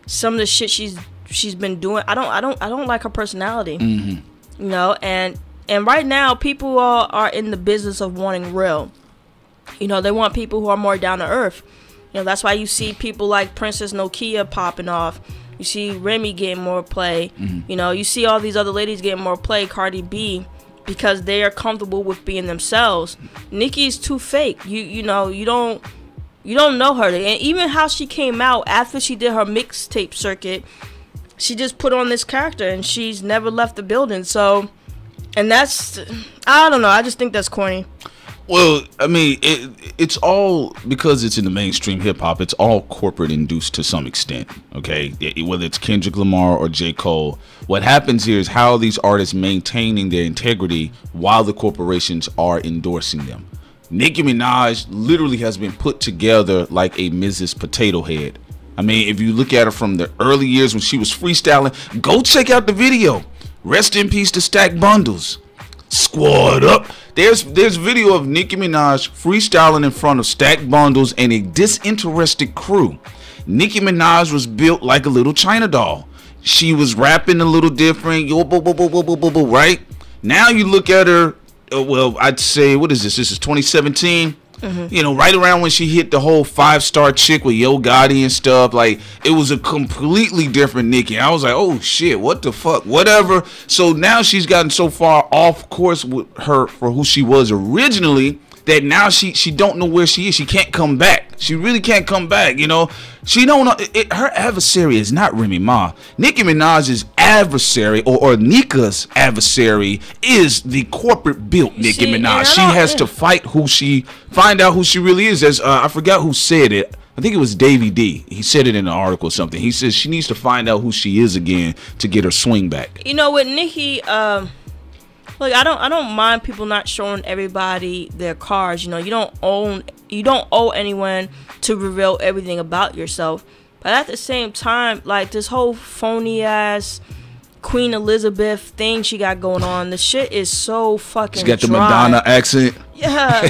some of the shit she's been doing. I don't like her personality. You know, and right now people are in the business of wanting real. You know, they want people who are more down to earth. You know, that's why you see people like Princess Nokia popping off. You see Remy getting more play. You know, you see all these other ladies getting more play. Cardi B. Because they are comfortable with being themselves. Nicki's too fake. You know, you don't know her. And even how she came out after she did her mixtape circuit, she just put on this character and she's never left the building. So, and that's, I don't know. I just think that's corny. Well, I mean, it's all because it's in the mainstream hip hop. It's all corporate induced to some extent. Okay, whether it's Kendrick Lamar or J. Cole, what happens here is how these artists maintaining their integrity while the corporations are endorsing them. Nicki Minaj literally has been put together like a Mrs. Potato Head. I mean, if you look at her from the early years when she was freestyling, go check out the video. Rest in peace to Stack Bundles. Squad up. There's video of Nicki Minaj freestyling in front of Stack Bundles and a disinterested crew. Nicki Minaj was built like a little China doll. She was rapping a little different, right? Now you look at her, well, I'd say, what is this? This is 2017. You know, right around when she hit the whole 5-star chick with Yo Gotti and stuff, like it was a completely different Nicki. I was like, oh shit, what the fuck, whatever. So now she's gotten so far off course with her for who she was originally that now she don't know where she is. She can't come back. She really can't come back. You know, she don't know. Her adversary is not Remy Ma. Nicki Minaj's adversary or Nika's adversary is the corporate built Nicki Minaj. She has to find out who she really is. As I forgot who said it. I think it was Davey D. He said it in an article or something. He says she needs to find out who she is again to get her swing back. You know, with Nicki, look, I don't mind people not showing everybody their cards. You know, you don't owe anyone to reveal everything about yourself. But at the same time, like this whole phony ass Queen Elizabeth thing she got going on, the shit is so fucking She got the dry. Madonna accent. Yeah.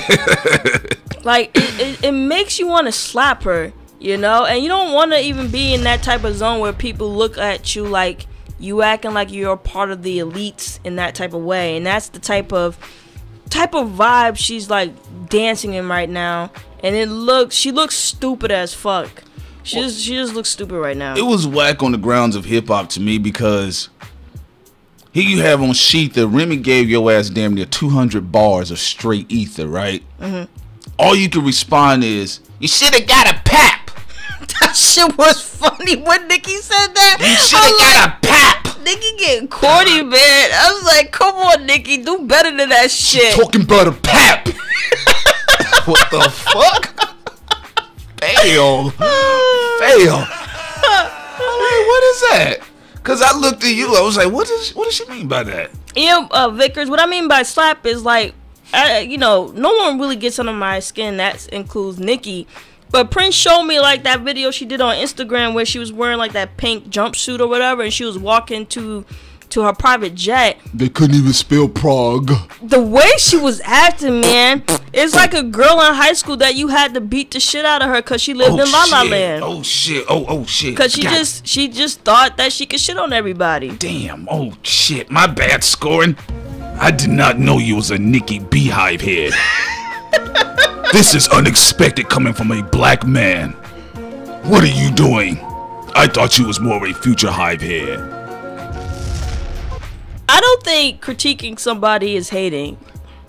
Like it makes you want to slap her, you know, and you don't want to even be in that type of zone where people look at you like you acting like you're a part of the elites in that type of way. And that's the type of vibe she's like dancing in right now. And she looks stupid as fuck. She just looks stupid right now. It was whack on the grounds of hip hop to me because here you have on Sheath that Remy gave your ass damn near 200 bars of straight ether, right? All you can respond is, you should have got a pap. That shit was funny when Nicki said that. You should have got a pap. Nicki getting corny, man. I was like, come on, Nicki, do better than that shit. Talking about a pap. What the fuck? Fail. I'm like, what is that? Cause I looked at you, I was like, what does she mean by that? Yeah, Vickers, what I mean by slap is like, you know, no one really gets under my skin. That includes Nicki. But Prince showed me like that video she did on Instagram where she was wearing like that pink jumpsuit or whatever, and she was walking to to her private jet. They couldn't even spell Prague. The way she was acting, man, it's like a girl in high school that you had to beat the shit out of her because she lived in La La Land. Oh shit! Oh shit! Because she just thought that she could shit on everybody. Damn! Oh shit! My bad scoring. I did not know you was a Nicki Beehive head. This is unexpected coming from a black man. What are you doing? I thought you was more of a future hive head. I don't think critiquing somebody is hating.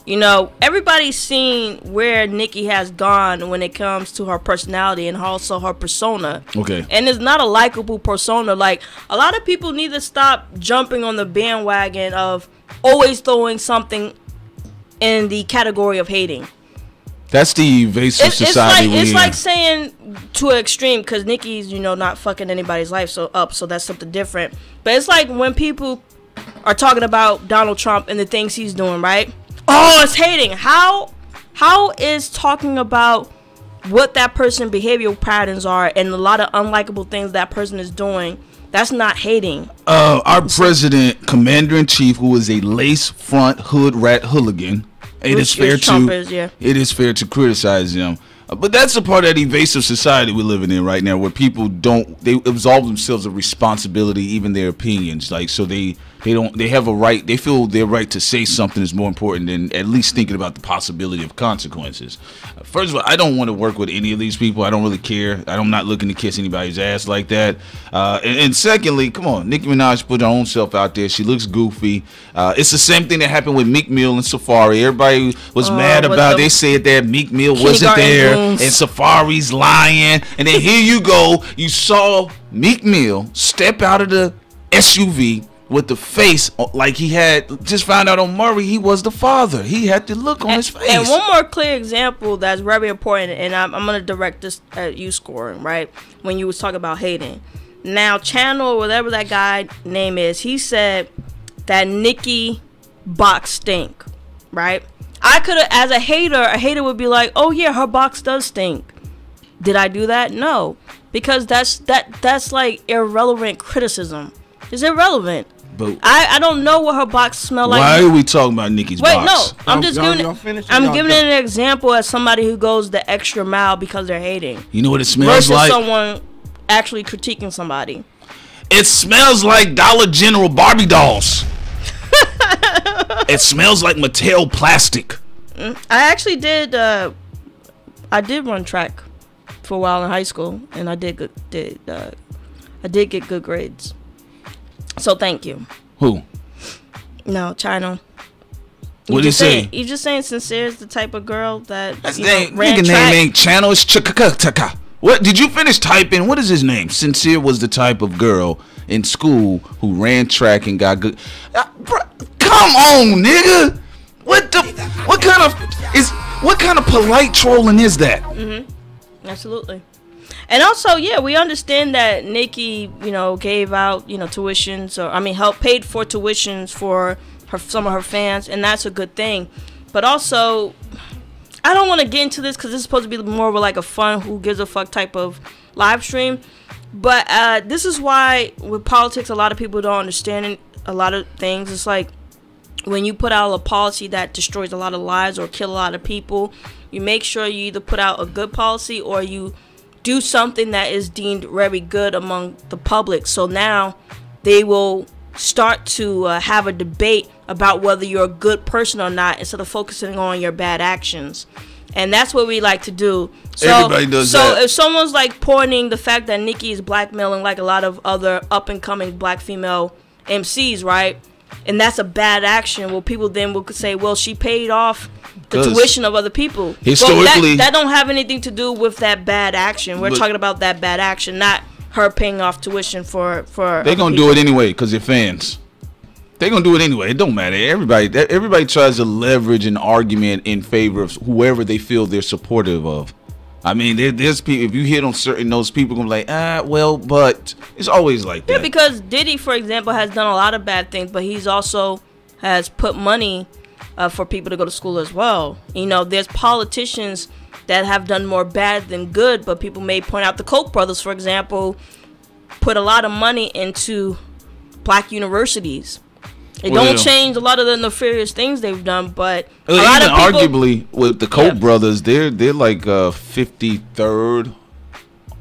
You know, everybody's seen where Nicki has gone when it comes to her personality and also her persona. Okay. And it's not a likable persona. Like, a lot of people need to stop jumping on the bandwagon of always throwing something in the category of hating. That's the evasive society. It's like saying to an extreme, because Nicki's, you know, not fucking anybody's life so that's something different. But it's like when people are talking about Donald Trump and the things he's doing, right? Oh, it's hating. How is talking about what that person's behavioral patterns are and a lot of unlikable things that person is doing, that's not hating? Our president, commander-in-chief, who is a lace front hood rat hooligan. It is fair to criticize him, but that's a part of that evasive society we're living in right now, where people they absolve themselves of responsibility, even their opinions. Like, so they have a right. They feel their right to say something is more important than at least thinking about the possibility of consequences. First of all, I don't want to work with any of these people. I don't really care. I'm not looking to kiss anybody's ass like that. And secondly, come on, Nicki Minaj put her own self out there. She looks goofy. It's the same thing that happened with Meek Mill and Safari. Everybody was mad about. They said that Meek Mill wasn't there and Safari's lying. And then here you go. You saw Meek Mill step out of the SUV with the face like he had just found out on Murray he was the father. He had the look on his face. And one more clear example that's very important, and I'm going to direct this at you scoring, right? When you was talking about hating. Now, Channel, or whatever that guy name is, he said that Nicki box stink, right? I could have, as a hater would be like, oh yeah, her box does stink. Did I do that? No. Because that's like irrelevant criticism. It's irrelevant. But I don't know what her box smell like. Why are we talking about Nicki's box? Wait, no. I'm just giving it an example as somebody who goes the extra mile because they're hating. You know what it smells like? Versus someone actually critiquing somebody. It smells like Dollar General Barbie dolls. It smells like Mattel plastic. I actually did. I did run track for a while in high school, and I did get good grades. So thank you. Who? No, China. What did he say? You just saying Sincere is the type of girl that ran track. Nigga name ain't Channel. It's Chaka. What did you finish typing? What is his name? Sincere was the type of girl in school who ran track and got good. Come on, nigga. What kind of polite trolling is that? Absolutely. And also, yeah, we understand that Nicki, you know, gave out, you know, tuitions, or paid for tuitions for some of her fans, and that's a good thing. But also, I don't want to get into this because this is supposed to be more of like a fun, who gives a fuck type of live stream. But this is why with politics, a lot of people don't understand a lot of things. It's like when you put out a policy that destroys a lot of lives or kill a lot of people, you make sure you either put out a good policy or you do something that is deemed very good among the public. So now they will start to have a debate about whether you're a good person or not, instead of focusing on your bad actions. And that's what we like to do. So, everybody does that. So if someone's like pointing the fact that Nicki is blackmailing like a lot of other up-and-coming black female MCs, right? And that's a bad action. Well, people then will say, well, she paid off the tuition of other people. Historically, that don't have anything to do with that bad action. We're talking about that bad action, not her paying off tuition for. They're gonna do it anyway because they're fans. They're gonna do it anyway. It don't matter. Everybody tries to leverage an argument in favor of whoever they feel they're supportive of. I mean, there's people. If you hit on certain those people, gonna be like, well, but it's always like that. Yeah, because Diddy, for example, has done a lot of bad things, but he's also has put money for people to go to school as well. You know, there's politicians that have done more bad than good, but people may point out the Koch brothers, for example, put a lot of money into black universities. It don't change a lot of the nefarious things they've done, but a even lot of people, arguably with the Koch brothers, they're like 53rd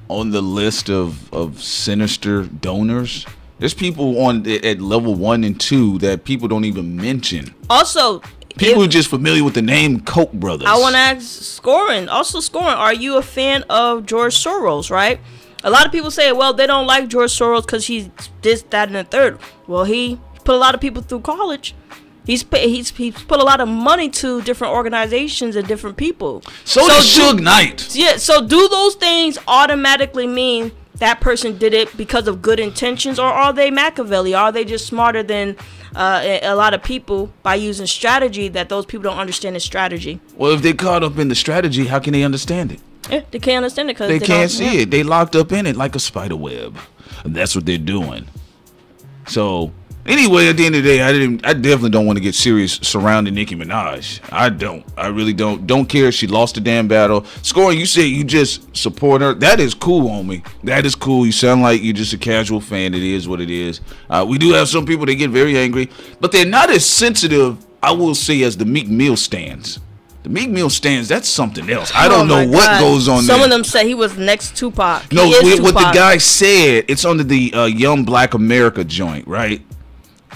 on the list of sinister donors. There's people on at level 1 and 2 that people don't even mention. Also, people are just familiar with the name Koch brothers. I want to ask Scorin. Also, Scorin, are you a fan of George Soros? Right? A lot of people say, well, they don't like George Soros because he's this, that, and the third. Well, he put a lot of people through college. He's put a lot of money to different organizations and different people. So did Suge Knight. Yeah. So do those things automatically mean that person did it because of good intentions, or are they Machiavelli? Are they just smarter than a lot of people by using strategy that those people don't understand the strategy? Well, if they're caught up in the strategy, how can they understand it? Yeah, they can't understand it because they can't see it. They locked up in it like a spider web. And that's what they're doing. So anyway, at the end of the day, I definitely don't want to get serious surrounding Nicki Minaj. I don't. I really don't. Don't care. She lost the damn battle. Scoring, you say you just support her. That is cool, homie. That is cool. You sound like you're just a casual fan. It is what it is. We do have some people that get very angry, but they're not as sensitive, I will say, as the Meek Mill stands. The Meek Mill stands, that's something else. I don't know what goes on there. Some of them say he was next Tupac. No, what the guy said, it's under the Young Black America joint, right?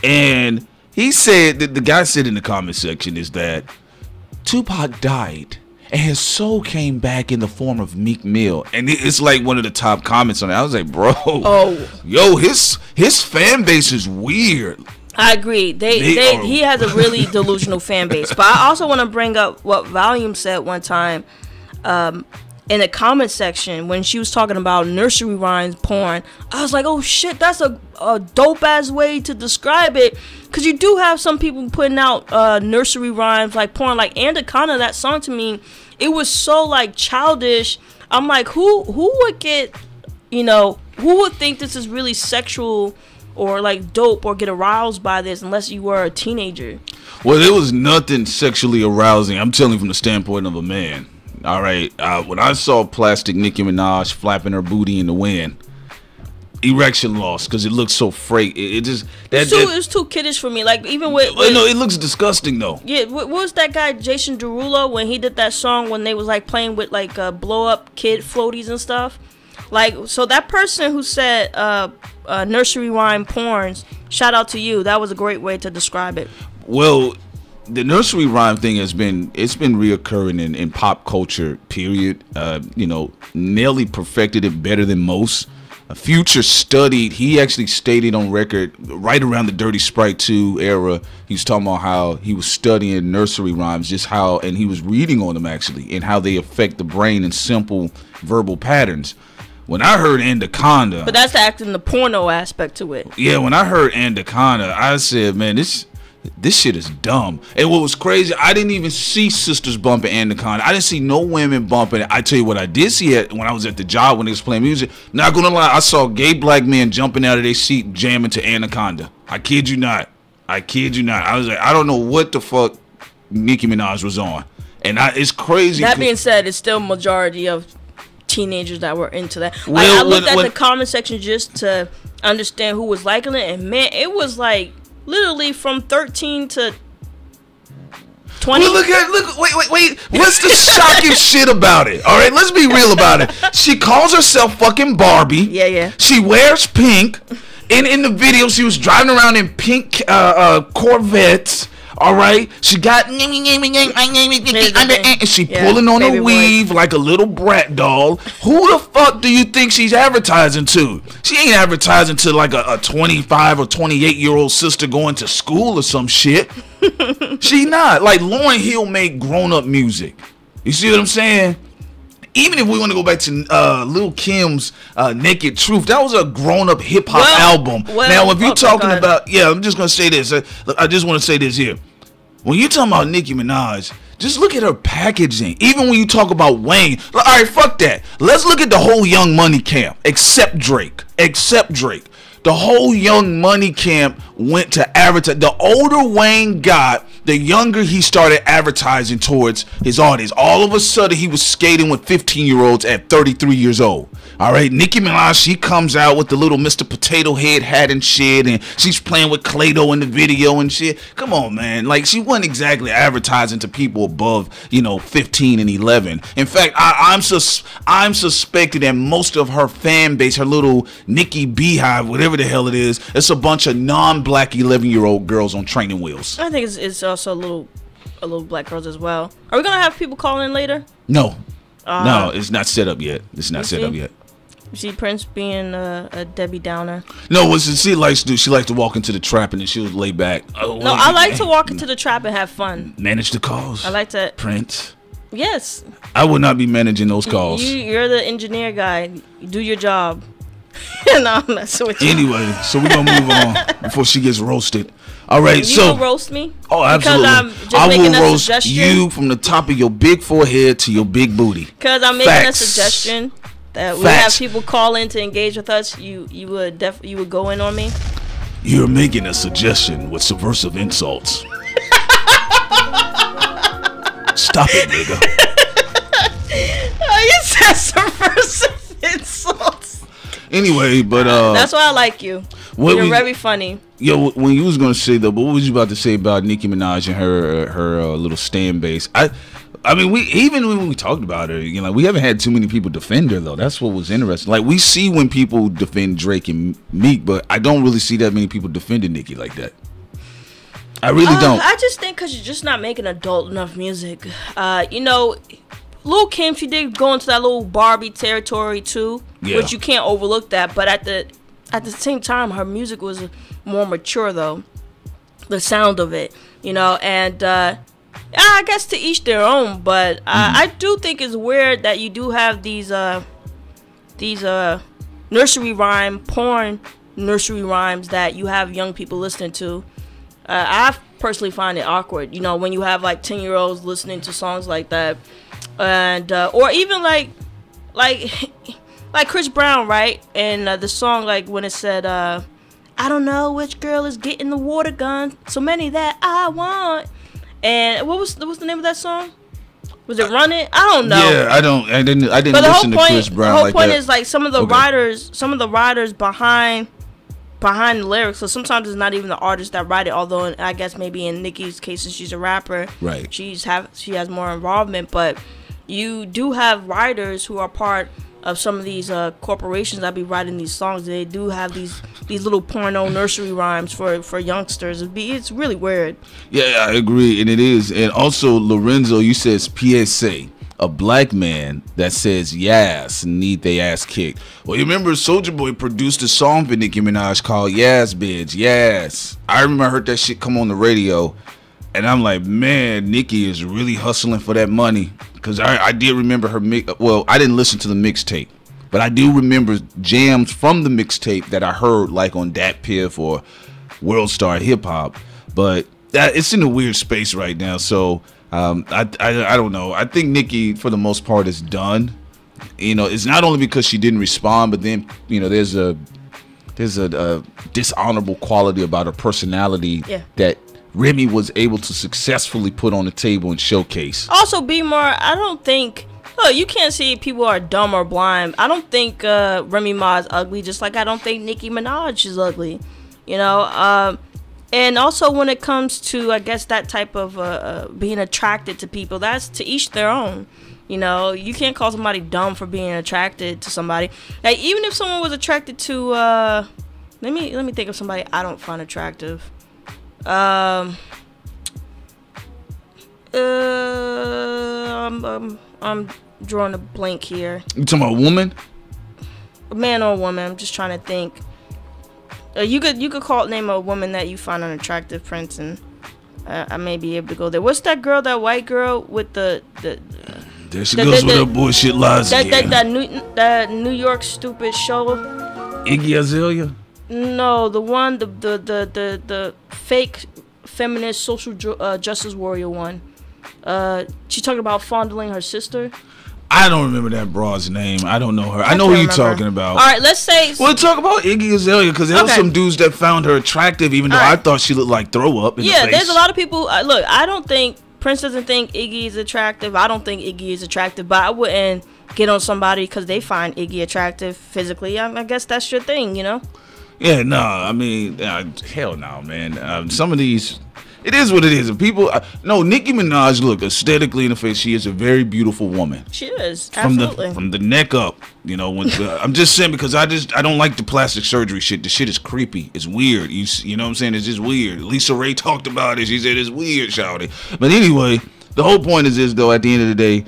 And he said, that the guy said in the comment section is that Tupac died and his soul came back in the form of Meek Mill. And it's like one of the top comments on it. I was like, bro, yo, his fan base is weird. I agree. He has a really delusional fan base. But I also want to bring up what Volume said one time in the comment section when she was talking about nursery rhymes porn. I was like, oh shit, that's a dope ass way to describe it, because you do have some people putting out nursery rhymes like porn, like Anaconda. That song, to me, it was so like childish. I'm like, who would get, who would think this is really sexual or like dope or get aroused by this unless you were a teenager? Well, there was nothing sexually arousing. I'm telling you from the standpoint of a man. All right, when I saw plastic Nicki Minaj flapping her booty in the wind, erection loss, because it looks so fake. It's too kiddish for me. Like even with no, it looks disgusting though. Yeah, what was that guy Jason Derulo when he did that song when they was like playing with like blow up kid floaties and stuff? Like, so that person who said nursery rhyme porns, shout out to you. That was a great way to describe it. Well, the nursery rhyme thing it's been reoccurring in pop culture, period. Nelly perfected it better than most. Future studied, he actually stated on record right around the Dirty Sprite 2 era, he was talking about how he was studying nursery rhymes, and he was reading on them actually, and how they affect the brain in simple verbal patterns. When I heard Anaconda, but that's acting the porno aspect to it. Yeah, when I heard Anaconda, I said, man, this shit is dumb. And what was crazy, I didn't even see sisters bumping Anaconda. I didn't see no women bumping it. I tell you what I did see it when I was at the job when they was playing music. Not gonna lie, I saw gay black men jumping out of their seat jamming to Anaconda. I kid you not. I kid you not. I was like, I don't know what the fuck Nicki Minaj was on. And it's crazy. That being said, it's still majority of teenagers that were into that. Like, I looked at the comment section just to understand who was liking it, and man, it was like literally from 13 to 20. Well, wait. What's the shocking shit about it? All right, let's be real about it. She calls herself fucking Barbie. Yeah. She wears pink. In the video, she was driving around in pink Corvettes. All right, she got and she pulling on a weave like a little brat doll. Who the fuck do you think she's advertising to? She ain't advertising to like a 25 or 28-year-old sister going to school or some shit. She not. Like, Lauryn Hill made grown-up music. You see what I'm saying? Even if we want to go back to Lil Kim's Naked Truth, that was a grown-up hip-hop album. Now, if you're talking about... Yeah, I'm just going to say this. I just want to say this here. When you're talking about Nicki Minaj, just look at her packaging. Even when you talk about Wayne. All right, fuck that. Let's look at the whole Young Money camp, except Drake. The whole Young Money camp went to advertise. The older Wayne got, the younger he started advertising towards his audience. All of a sudden, he was skating with 15-year-olds at 33 years old. All right, Nicki Minaj, she comes out with the little Mr. Potato Head hat and shit, and she's playing with Play-Doh in the video and shit. Come on, man. Like, she wasn't exactly advertising to people above, 15 and 11. In fact, I'm suspecting that most of her fan base, her little Nicki Beehive, whatever the hell it is, it's a bunch of non-black 11-year-old girls on training wheels. I think it's also a little black girls as well. Are we gonna have people call in later? No, no, it's not set up yet. It's not set up yet. You see Prince being a Debbie Downer. No, what she likes to do, she likes to walk into the trap and then she'll lay back. Oh, no, I like to walk into the trap and have fun. Manage the calls. I like to. Prince. Yes. I would not be managing those calls. You're the engineer guy. You do your job. No, I'm messing with you. Anyway, so we're gonna move on before she gets roasted. All right, you will roast me? Oh, absolutely. Because I'm just I making will a roast suggestion. you from the top of your big forehead to your big booty. Because I'm making a suggestion that we have people call in to engage with us. You would go in on me. You're making a suggestion with subversive insults. Stop it, nigga. Oh, you said subversive insults. Anyway, but that's why I like you. You're very funny. Yo, when you was gonna say though, but what was you about to say about Nicki Minaj and her little stand base? I mean, even when we talked about her, we haven't had too many people defend her though. That's what was interesting. Like, we see when people defend Drake and Meek, but I don't really see that many people defending Nicki like that. I really don't. I just think because you're just not making adult enough music. Lil' Kim, she did go into that little Barbie territory too, which you can't overlook that. But at the same time, her music was more mature though, the sound of it, and I guess to each their own. But I do think it's weird that you do have these nursery rhyme porn nursery rhymes that you have young people listening to. I personally find it awkward, when you have like 10-year-olds listening to songs like that. And or even like Chris Brown, right? And the song, like when it said I don't know which girl is getting the water gun, so many that I want. And what was the name of that song? Was it Run It? I don't know. Yeah, I didn't listen to Chris Brown like that. The whole point is like some of the writers behind the lyrics. So sometimes it's not even the artist that write it. Although I guess maybe in Nicki's case, since she's a rapper, right? She has more involvement. But you do have writers who are part of some of these corporations that be writing these songs. They do have these little porno nursery rhymes for youngsters. It's really weird. Yeah, I agree, and it is. And also, Lorenzo, you said PSA. A black man that says yes need they ass kicked. Well, you remember Soulja Boy produced a song for Nicki Minaj called Yes Bitch, Yes. I remember I heard that shit come on the radio, and I'm like, man, Nicki is really hustling for that money. Because I did remember her I didn't listen to the mixtape, but I do remember jams from the mixtape that I heard like on Dat Piff or World Star Hip Hop. But it's in a weird space right now, so I don't know. I think Nicki, for the most part, is done. It's not only because she didn't respond, but then there's a dishonorable quality about her personality that Remy was able to successfully put on the table and showcase. Also, I don't think. Look, you can't see people are dumb or blind. I don't think Remy Ma is ugly, just like I don't think Nicki Minaj is ugly. And also when it comes to, I guess, that type of being attracted to people, that's to each their own. You can't call somebody dumb for being attracted to somebody. Like, even if someone was attracted to, let me think of somebody I don't find attractive. I'm drawing a blank here. You talking about a woman? A man or a woman? I'm just trying to think. You could name a woman that you find unattractive, Prince, and I may be able to go there. What's that girl? That white girl with the there she goes with her bullshit lies again. That New York stupid show. Iggy Azalea? No, the one the fake feminist social justice warrior one. She talking about fondling her sister. I don't remember that broad's name. I don't know her. I know who you're talking about. All right, let's say. We'll talk about Iggy Azalea because there were some dudes that found her attractive, even though I thought she looked like throw up. In the face. There's a lot of people. Look, I don't think Prince doesn't think Iggy is attractive. I don't think Iggy is attractive, but I wouldn't get on somebody because they find Iggy attractive physically. I guess that's your thing, you know? Yeah, no, I mean, hell no, man. Some of these. It is what it is. And people, no, Nicki Minaj, look, aesthetically in the face, she is a very beautiful woman. She is, absolutely. From the neck up, you know. When, I'm just saying because I don't like the plastic surgery shit. The shit is creepy. It's weird. You know what I'm saying? It's just weird. Lisa Ray talked about it. She said it's weird, shouty. But anyway, the whole point is this, though. At the end of the day,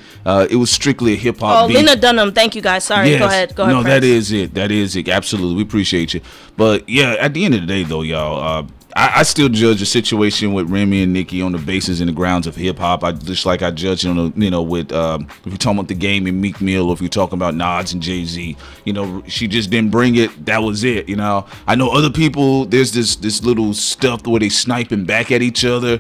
it was strictly a hip hop beat. Lena Dunham. Thank you, guys. Sorry. Yes. Go ahead. No, Prince. that is it. That is it. Absolutely, we appreciate you. But yeah, at the end of the day, though, y'all. I still judge the situation with Remy and Nicki on the basis and the grounds of hip hop. Just like I judge on with if you're talking about The Game and Meek Mill, or if you're talking about Nas and Jay-Z, you know, she just didn't bring it. That was it. You know, I know other people. There's this little stuff where they sniping back at each other.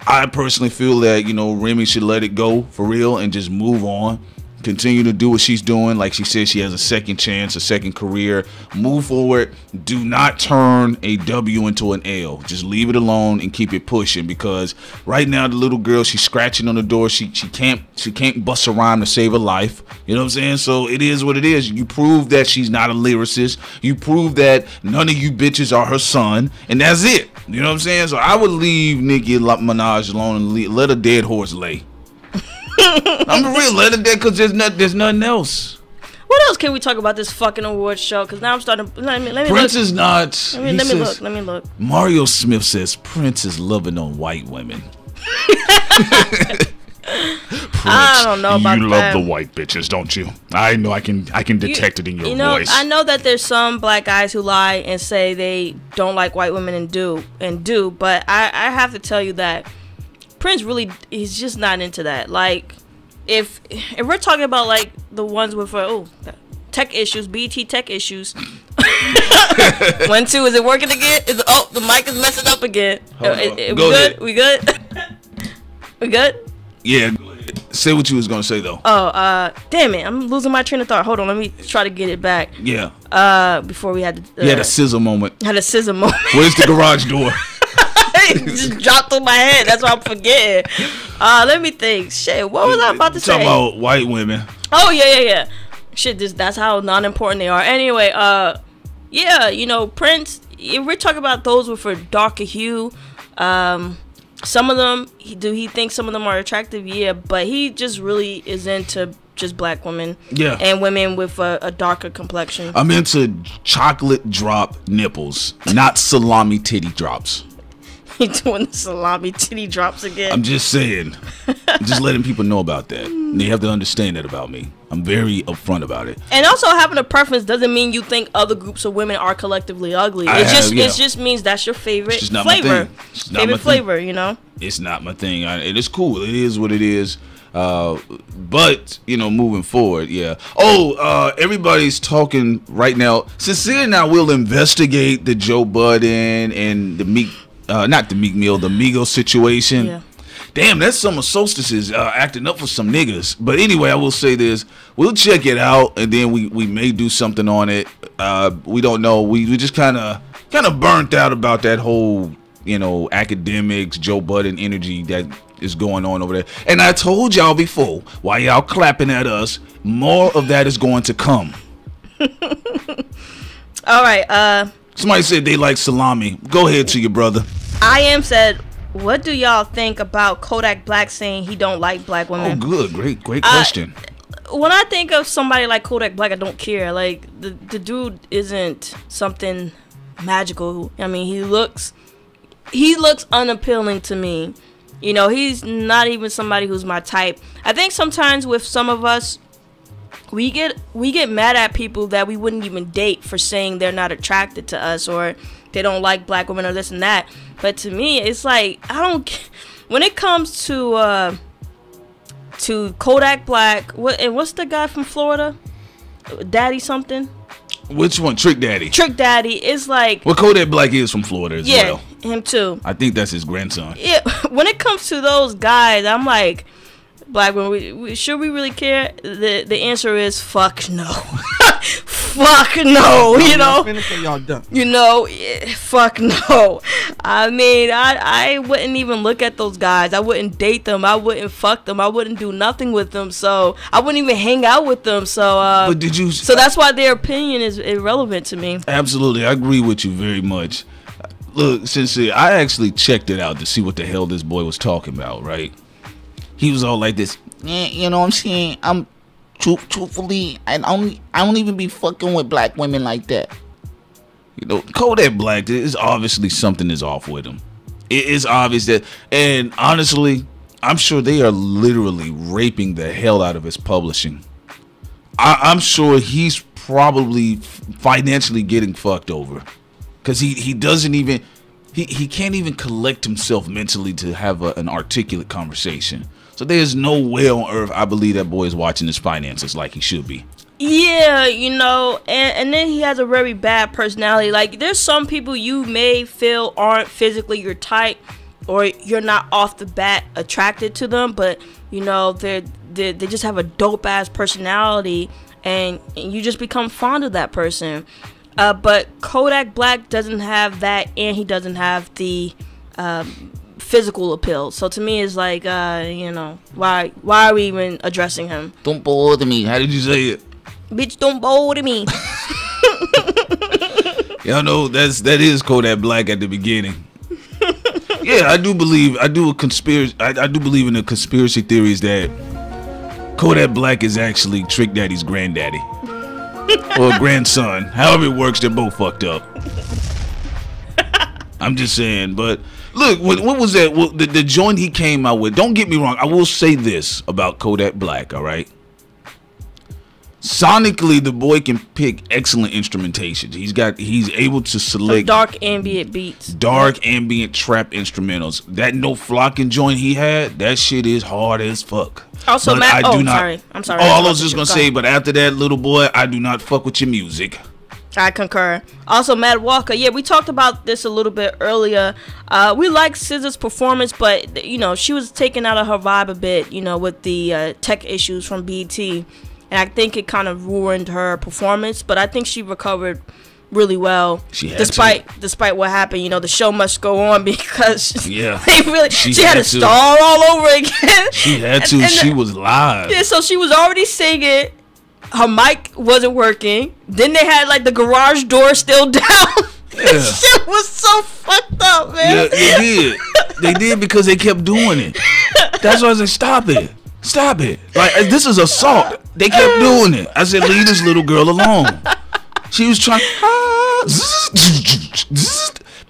I personally feel that, you know, Remy should let it go for real and just move on. Continue to do what she's doing. Like she said, she has a second chance, a second career. Move forward. Do not turn a W into an L. Just leave it alone and keep it pushing, because right now the little girl, she's scratching on the door. She can't bust a rhyme to save her life. You know what I'm saying? So it is what it is. You prove that she's not a lyricist. You prove that none of you bitches are her son, and that's it. You know what I'm saying? So I would leave Nicki Minaj alone and let a dead horse lay. I'm real, let it there, because there's nothing else. What else can we talk about this fucking awards show? Because now I'm starting. Let me Prince look. is not. Let me look. Mario Smith says Prince is loving on white women. Prince, I don't know about that. You love the white bitches, don't you? I know. I can detect it in your voice. I know that there's some black guys who lie and say they don't like white women and do, but I have to tell you that Prince really, he's just not into that. Like, if we're talking about like the ones with tech issues, BT tech issues. 1, 2, is it working again? The mic is messing up again. We good? We good? We good? Yeah. Say what you was gonna say though. Damn it! I'm losing my train of thought. Hold on, let me try to get it back. Yeah. Before we had you had a SZA moment. Where's the garage door? It just dropped through my head. That's why I'm forgetting. Let me think. Shit, what was I about to say? Talking about white women. Oh yeah. Shit, that's how non-important they are. Anyway, yeah, you know, Prince. If we're talking about those with a darker hue, some of them, he thinks some of them are attractive? Yeah, but he just really is into just black women. Yeah. And women with a darker complexion. I'm into chocolate drop nipples, not salami titty drops. He doing the salami titty drops again. I'm just saying. I'm just letting people know about that. And they have to understand that about me. I'm very upfront about it. And also, having a preference doesn't mean you think other groups of women are collectively ugly. It just means that's your favorite flavor. Favorite flavor, you know? It's not my thing. It is cool. It is what it is. But, you know, moving forward, yeah. Everybody's talking right now. Sincere now will investigate the Joe Budden and the Meek, not the Meek Mill, the Migos situation. Yeah. Damn, that's some of Solstice's acting up for some niggas. But anyway, I will say this. We'll check it out, and then we may do something on it. We don't know. We just kind of burnt out about that whole, you know, academics, Joe Budden energy that is going on over there. And I told y'all before, while y'all clapping at us, more of that is going to come. All right. Somebody said they like salami. Go ahead to your brother. I am said, what do y'all think about Kodak Black saying he don't like black women? Oh, good. Great question. When I think of somebody like Kodak Black, I don't care. Like, the dude isn't something magical. I mean, he looks unappealing to me. You know, he's not even somebody who's my type. I think sometimes with some of us, we get mad at people that we wouldn't even date for saying they're not attracted to us or they don't like black women or this and that. But to me, it's like, when it comes to Kodak Black, what's the guy from Florida? Daddy something? Which one? Trick Daddy. Trick Daddy is like... Well, Kodak Black is from Florida as well. Yeah, him too. I think that's his grandson. Yeah, when it comes to those guys, I'm like, black women. Should we really care? The answer is fuck no. Fuck no. You know. Finish or y'all done? You know, fuck no. I mean, I wouldn't even look at those guys. I wouldn't date them. I wouldn't fuck them. I wouldn't do nothing with them. So I wouldn't even hang out with them. So but did you? So that's why their opinion is irrelevant to me. Absolutely, I agree with you very much. Look, Sincere, I actually checked it out to see what the hell this boy was talking about. Right? He was all like this. Yeah, you know what I'm saying? I'm truthfully, I don't even be fucking with black women like that. You know, Kodak Black, is obviously something is off with him. It is obvious that, and honestly, I'm sure they are literally raping the hell out of his publishing. I'm sure he's probably financially getting fucked over, because he doesn't even, he can't even collect himself mentally to have an articulate conversation. So there's no way on earth I believe that boy is watching his finances like he should be. Yeah, you know, and then he has a very bad personality. Like, there's some people you may feel aren't physically your type, or you're not off the bat attracted to them, but you know, they just have a dope ass personality, and you just become fond of that person. But Kodak Black doesn't have that, and he doesn't have the physical appeal. So to me, it's like, you know, why are we even addressing him? Don't bother me. How did you say it? Bitch, don't bother me. Y'all know that is Kodak Black at the beginning. Yeah, I do believe I do believe in the conspiracy theories that Kodak Black is actually Trick Daddy's granddaddy or grandson. However it works, they're both fucked up. I'm just saying. But look, what was that? Well, the joint he came out with. Don't get me wrong. I will say this about Kodak Black. All right. Sonically, the boy can pick excellent instrumentation. He's able to select dark ambient beats, dark ambient trap instrumentals. That No Flocking joint he had, that shit is hard as fuck. Also, but Matt, I'm sorry. I was just gonna say, but after that, little boy, I do not fuck with your music. I concur. Also, Matt Walker. Yeah, we talked about this a little bit earlier. We like SZA's performance, but you know, she was taken out of her vibe a bit. You know, with the tech issues from BT. And I think it kind of ruined her performance, but I think she recovered really well. Despite what happened, you know, the show must go on because she had to stall all over again. She had to. She was live. Yeah, so she was already singing. Her mic wasn't working. Then they had like the garage door still down. Yeah. Shit was so fucked up, man. Yeah, they did. They did because they kept doing it. That's why I said, stop it. Stop it. Like, this is assault. They kept doing it. I said, leave this little girl alone. She was trying.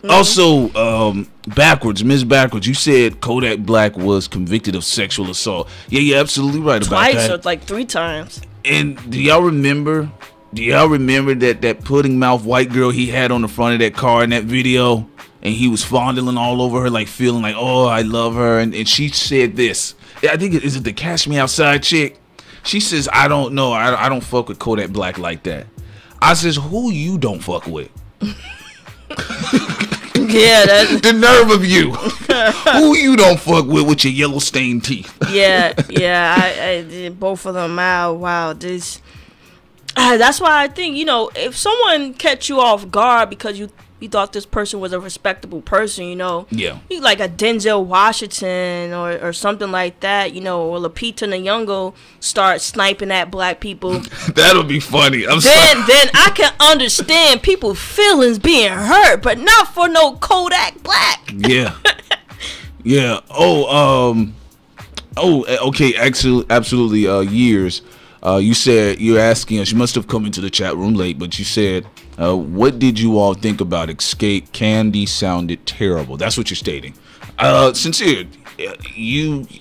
Also, backwards, Miss Backwards, you said Kodak Black was convicted of sexual assault. Yeah, you're absolutely right about that. Twice or like 3 times. And do y'all remember that pudding mouth white girl he had on the front of that car in that video? And he was fondling all over her, like feeling like, oh, I love her. And she said this. I think is it the Cash Me Outside chick? She says, I don't know. I don't fuck with Kodak Black like that. I says, who you don't fuck with? Yeah, that's the nerve of you. Who you don't fuck with your yellow stained teeth? Yeah. I did both of them. Wow, this. That's why I think, you know, if someone catch you off guard because you thought this person was a respectable person, you know. Yeah. You like a Denzel Washington or something like that, you know, or Lupita Nyong'o start sniping at black people. That'll be funny. Then I can understand people's feelings being hurt, but not for no Kodak Black. Yeah. Yeah. Okay. Absolutely. Years. You said you're asking us. You must have come into the chat room late, but you said, what did you all think about Xscape? Candy sounded terrible. That's what you're stating. Sincere,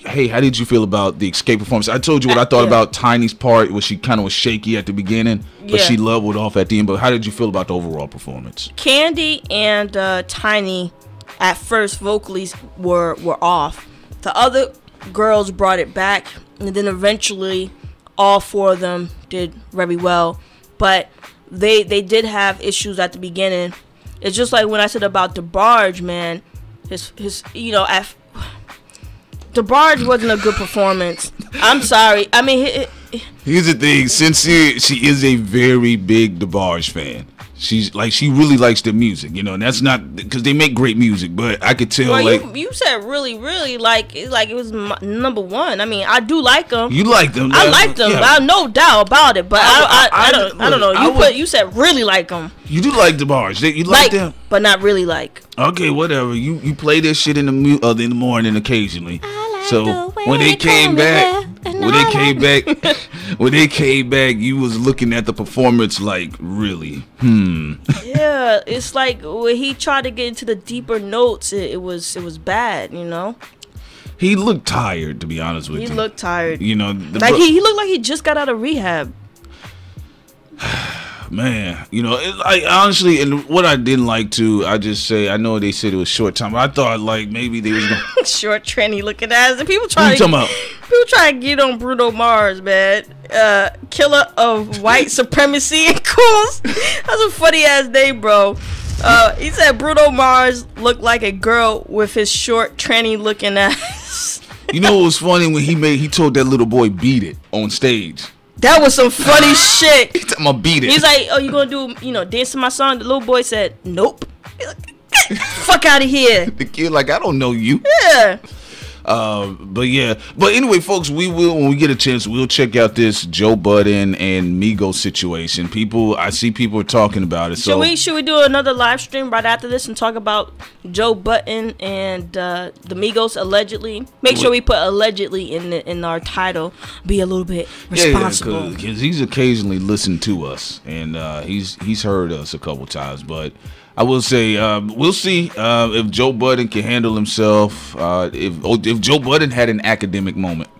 how did you feel about the Xscape performance? I told you what I thought about Tiny's part, where she kind of was shaky at the beginning, but she leveled off at the end. But how did you feel about the overall performance? Candy and Tiny, at first, vocally were off. The other girls brought it back, and then eventually all 4 of them did very well. But they did have issues at the beginning. It's just like when I said about DeBarge, man. His you know, don't DeBarge wasn't a good performance. I'm sorry. I mean, here's the thing. Sincere, she is a very big DeBarge fan. She's like, she really likes the music, you know, and that's not because they make great music, but I could tell. Well, like you said really like it was number one. I mean, I do like them. You like them? I like them. Yeah. I have no doubt about it. But I don't know. You said really like them. You do like DeBarge. You like them, but not really like. Okay, whatever. You play this shit in the morning occasionally. So when they came back, when they came back, you was looking at the performance like, really? Yeah, it's like when he tried to get into the deeper notes, it was bad, you know. He looked tired, to be honest with you. He looked tired. You know, like he looked like he just got out of rehab. Man, you know, I honestly, and what I didn't like to, I just say, I know they said it was short time, but I thought like maybe they was gonna short, trendy looking ass. And people try to get on Bruno Mars, man. Killer of white supremacy and cools. That's a funny ass name, bro. He said Bruno Mars looked like a girl with his short, tranny looking ass. You know what was funny when he told that little boy beat it on stage. That was some funny shit. I'm gonna beat it. He's like, "Oh, you gonna do, dance to my song?" The little boy said, "Nope." Like, fuck out of here. The kid like, I don't know you. Yeah. But anyway, folks, we will, when we get a chance, we'll check out this Joe Budden and Migos situation. I see people are talking about it. So should we do another live stream right after this and talk about Joe Budden and the Migos allegedly? Make sure we put allegedly in our title. Be a little bit responsible. Because he's occasionally listened to us, and he's heard us a couple times, but. I will say, we'll see if Joe Budden can handle himself. If Joe Budden had an academic moment.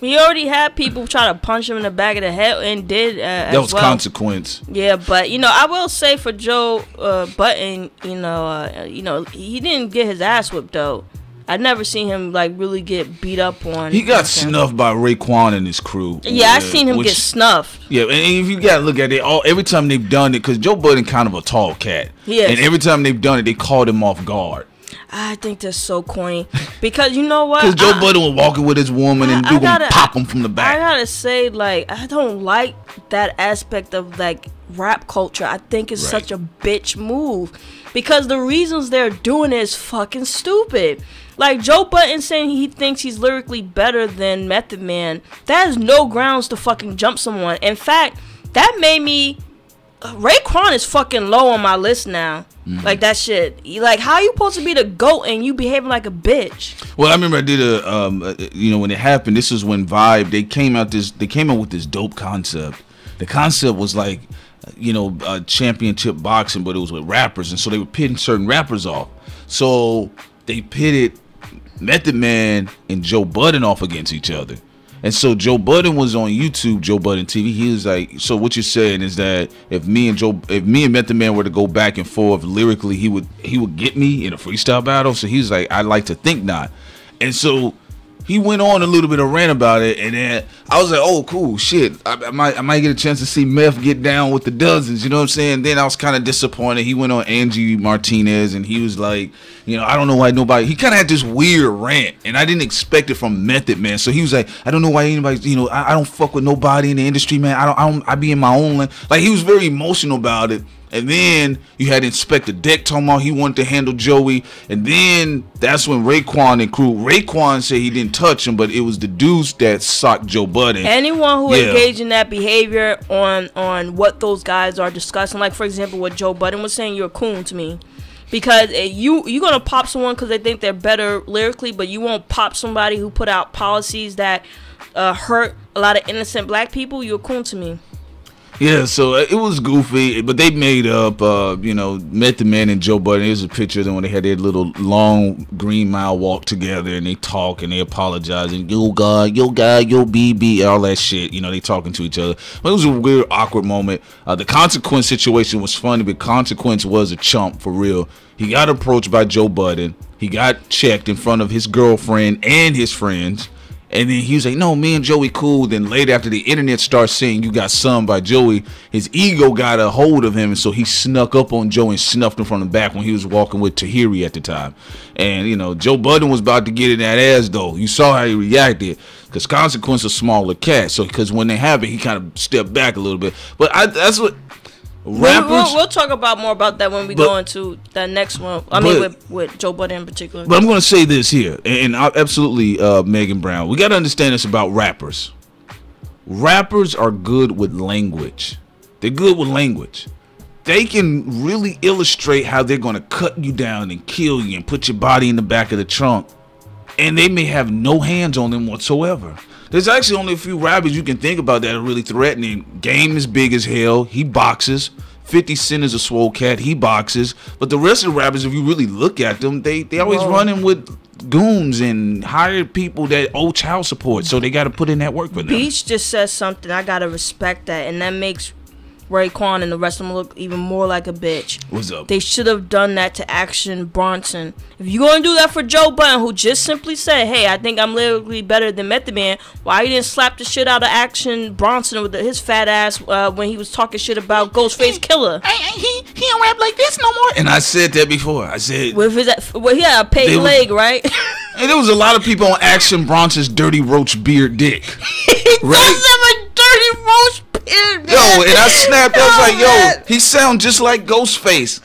We already had people try to punch him in the back of the head and did that was consequence. Yeah, but I will say for Joe Budden, he didn't get his ass whipped though. I've never seen him like really get beat up on. He got snuffed by Raekwon and his crew. Yeah, I seen him get snuffed. Yeah, and if you gotta look at it, every time they've done it, because Joe Budden kind of a tall cat. Yeah. And every time they've done it, they caught him off guard. I think that's so corny. Because you know what? Because Joe Budden was walking with his woman and dude gonna pop him from the back. I gotta say, like, I don't like that aspect of like rap culture. I think it's such a bitch move. Because the reasons they're doing it is fucking stupid. Like Joe Budden saying he thinks he's lyrically better than Method Man. That has no grounds to fucking jump someone. In fact, that made me. Raekwon is fucking low on my list now. Like that shit. Like, how you supposed to be the GOAT and you behaving like a bitch? Well, I remember I did when it happened. This was when Vibe they came out with this dope concept. The concept was like, championship boxing, but it was with rappers, and so they were pitting certain rappers off. So they pitted Method Man and Joe Budden off against each other. And so Joe Budden was on YouTube, Joe Budden TV. He was like, so what you're saying is that if me and Method Man were to go back and forth lyrically, he would get me in a freestyle battle. So he was like, I'd like to think not. And so he went on a little bit of rant about it, and then I was like, oh, cool, shit. I might get a chance to see Meth get down with the dozens, you know what I'm saying? Then I was kind of disappointed. He went on Angie Martinez, and he was like, I don't know why nobody. He kind of had this weird rant, and I didn't expect it from Method Man. So he was like, I don't know why anybody, I don't fuck with nobody in the industry, man. I be in my own lane. Like, he was very emotional about it. And then you had Inspector Deck talking about he wanted to handle Joey. And then that's when Raekwon and crew. Raekwon said he didn't touch him, but it was the dudes that socked Joe Budden. Anyone who engaged in that behavior on what those guys are discussing, like for example what Joe Budden was saying, you're a coon to me. Because you're gonna pop someone because they think they're better lyrically, but you won't pop somebody who put out policies that hurt a lot of innocent black people. You're a coon to me. Yeah, so it was goofy, but they made up, Method Man and Joe Budden. Here's a picture of them when they had their little long Green Mile walk together, and they talk and they apologize and yo God, yo BB, all that shit. They talking to each other. But it was a weird, awkward moment. The Consequence situation was funny, but Consequence was a chump for real. He got approached by Joe Budden. He got checked in front of his girlfriend and his friends. And then he was like, no, me and Joey cool. Then later, after the internet starts saying you got sunned by Joey, his ego got a hold of him. And so he snuck up on Joey and snuffed him from the back when he was walking with Tahiri at the time. And, you know, Joe Budden was about to get in that ass, though. You saw how he reacted. Because Consequence a smaller cat. So, because when they have it, he kind of stepped back a little bit. But that's what... Rappers, we'll talk about more about that when we go into that next one. I mean, with Joe Budden in particular. But I'm going to say this here, and absolutely, Megan Brown. We got to understand this about rappers. Rappers are good with language. They're good with language. They can really illustrate how they're going to cut you down and kill you and put your body in the back of the trunk. And they may have no hands on them whatsoever. There's actually only a few rappers you can think about that are really threatening. Game is big as hell. He boxes. 50 Cent is a swole cat. He boxes. But the rest of the rappers, if you really look at them, they always running with goons and hired people that owe child support. So they got to put in that work for them. Beach just says something. I got to respect that. And that makes Raekwon and the rest of them look even more like a bitch. What's up? They should have done that to Action Bronson. If you're going to do that for Joe Budden, who just simply said, hey, I think I'm lyrically better than Method Man, why you didn't slap the shit out of Action Bronson with his fat ass when he was talking shit about Ghostface Killer? He don't rap like this no more. And I said that before. I said... With his, well, he had a peg leg, right? And there was a lot of people on Action Bronson's dirty roach beard dick. He does have a dirty roach beard, man. Yo, and I snapped. I was like, yo, he sound just like Ghostface.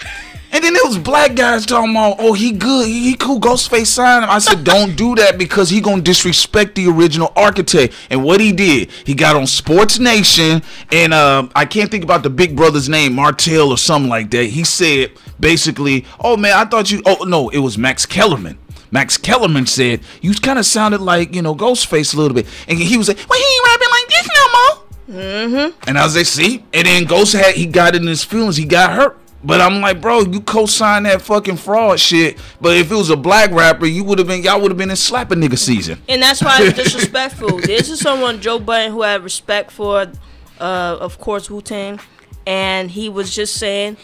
And then there was black guys talking about, oh, he good, he cool, Ghostface signed him. I said, don't do that because he gonna disrespect the original architect. And what he did, he got on Sports Nation, and I can't think about the big brother's name, Martell or something like that. He said, basically, oh man, I thought you, oh no, it was Max Kellerman. Max Kellerman said, you kind of sounded like, you know, Ghostface a little bit. And he was like, well, he ain't rapping like this no more. And I was like, see? And then Ghost he got in his feelings, he got hurt. But I'm like, bro, you co-signed that fucking fraud shit. But if it was a black rapper, y'all would have been in slapping nigga season. And that's why it's disrespectful. This is someone, Joe Budden, who had respect for, of course, Wu-Tang. And he was just saying,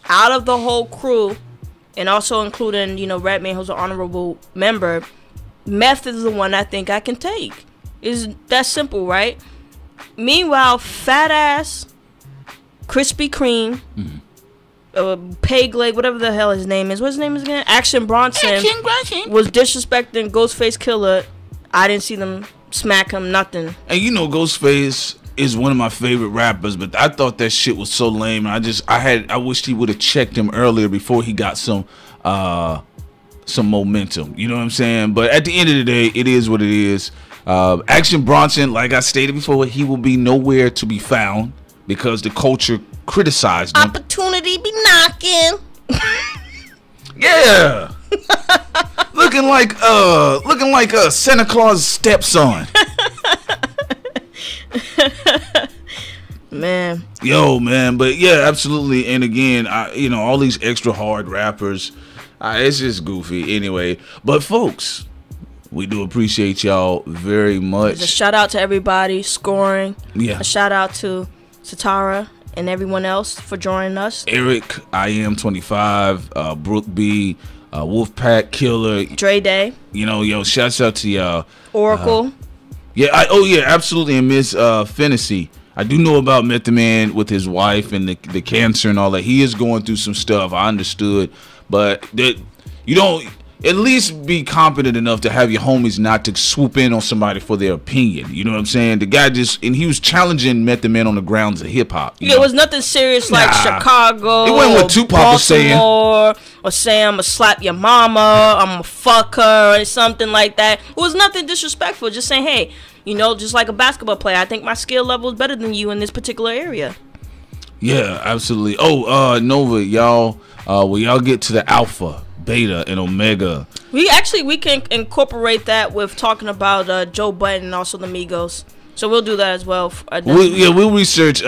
out of the whole crew, and also including, you know, Redman, who's an honorable member, Meth is the one I think I can take. Is that simple, right? Meanwhile, fat ass, Krispy Kreme, peg leg, whatever the hell his name is. What's his name is again? Action Bronson was disrespecting Ghostface Killer. I didn't see them smack him, nothing. And you know, Ghostface is one of my favorite rappers, but I thought that shit was so lame. I wished he would have checked him earlier before he got some momentum. You know what I'm saying? But at the end of the day, it is what it is. Action Bronson, like I stated before, he will be nowhere to be found because the culture criticized him. Opportunity be knocking. Yeah. looking like a Santa Claus stepson. Man. Yo, man, but yeah, absolutely. And again, you know, all these extra hard rappers, it's just goofy anyway. But folks, we do appreciate y'all very much. A shout out to everybody scoring. Yeah. A shout out to Satara and everyone else for joining us. Eric, I Am 25, Brooke B, Wolfpack Killer, Dre Day. You know, yo, shouts out to y'all. Oracle. Yeah, absolutely. And Miss Fantasy. I do know about Method Man with his wife and the cancer and all that. He is going through some stuff. I understood, but that you don't at least be competent enough to have your homies not to swoop in on somebody for their opinion. You know what I'm saying? The guy and he was challenging Method Man on the grounds of hip hop. Yeah, it was nothing serious like Chicago. It wasn't what Tupac was saying. Or saying I'm gonna slap your mama, I'm gonna fuck her, or something like that. It was nothing disrespectful. Just saying, hey, you know, just like a basketball player, I think my skill level is better than you in this particular area. Yeah, absolutely. Oh, Nova, y'all, will y'all get to the alpha, beta, and omega? We can incorporate that with talking about Joe Budden and also the Migos. So we'll do that as well. We'll research.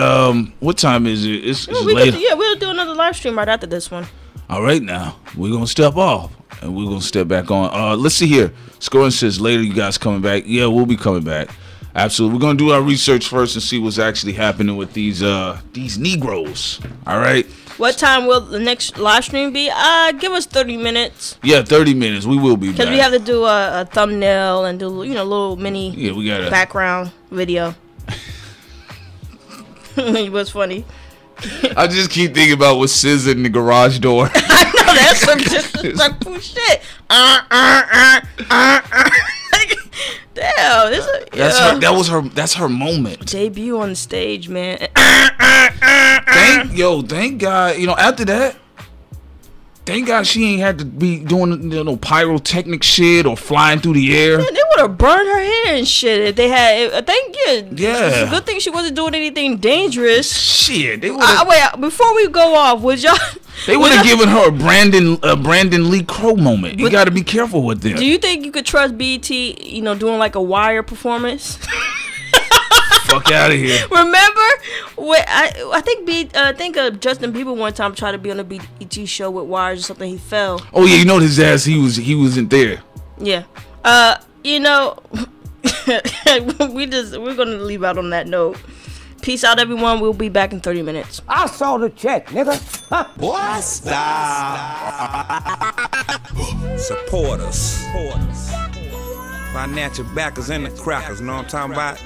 What time is it? It's later. We'll do another live stream right after this one. All right, now we're gonna step off and we're gonna step back on. Let's see here. Scoring says later, you guys coming back? Yeah, we'll be coming back. Absolutely. We're gonna do our research first and see what's actually happening with these Negroes. All right. What time will the next live stream be? Give us 30 minutes. Yeah, 30 minutes. We will be back. Because we have to do a thumbnail and do, you know, little mini we got background video. What's funny? I just keep thinking about what SZA in the garage door. I know, that's some disrespectful shit. Damn, that's her moment. Debut on the stage, man. Thank God, you know, after that, thank God she ain't had to be doing no pyrotechnic shit or flying through the air. Man, they would have burned her hair and shit if they had. I think yeah. It's a good thing she wasn't doing anything dangerous. Shit, they would. Wait, before we go off, would y'all? They would have given her a Brandon Lee Crow moment. You got to be careful with them. Do you think you could trust BT? You know, doing like a Wire performance? Fuck out of here. Remember when I think Justin Bieber one time tried to be on a BET show with wires or something. He fell. Oh yeah, you know his ass. He wasn't there. Yeah. You know, we're gonna leave out on that note. Peace out, everyone. We'll be back in 30 minutes. I saw the check, nigga. Huh? What's Support us. Financial backers and the crackers. Know what I'm talking about?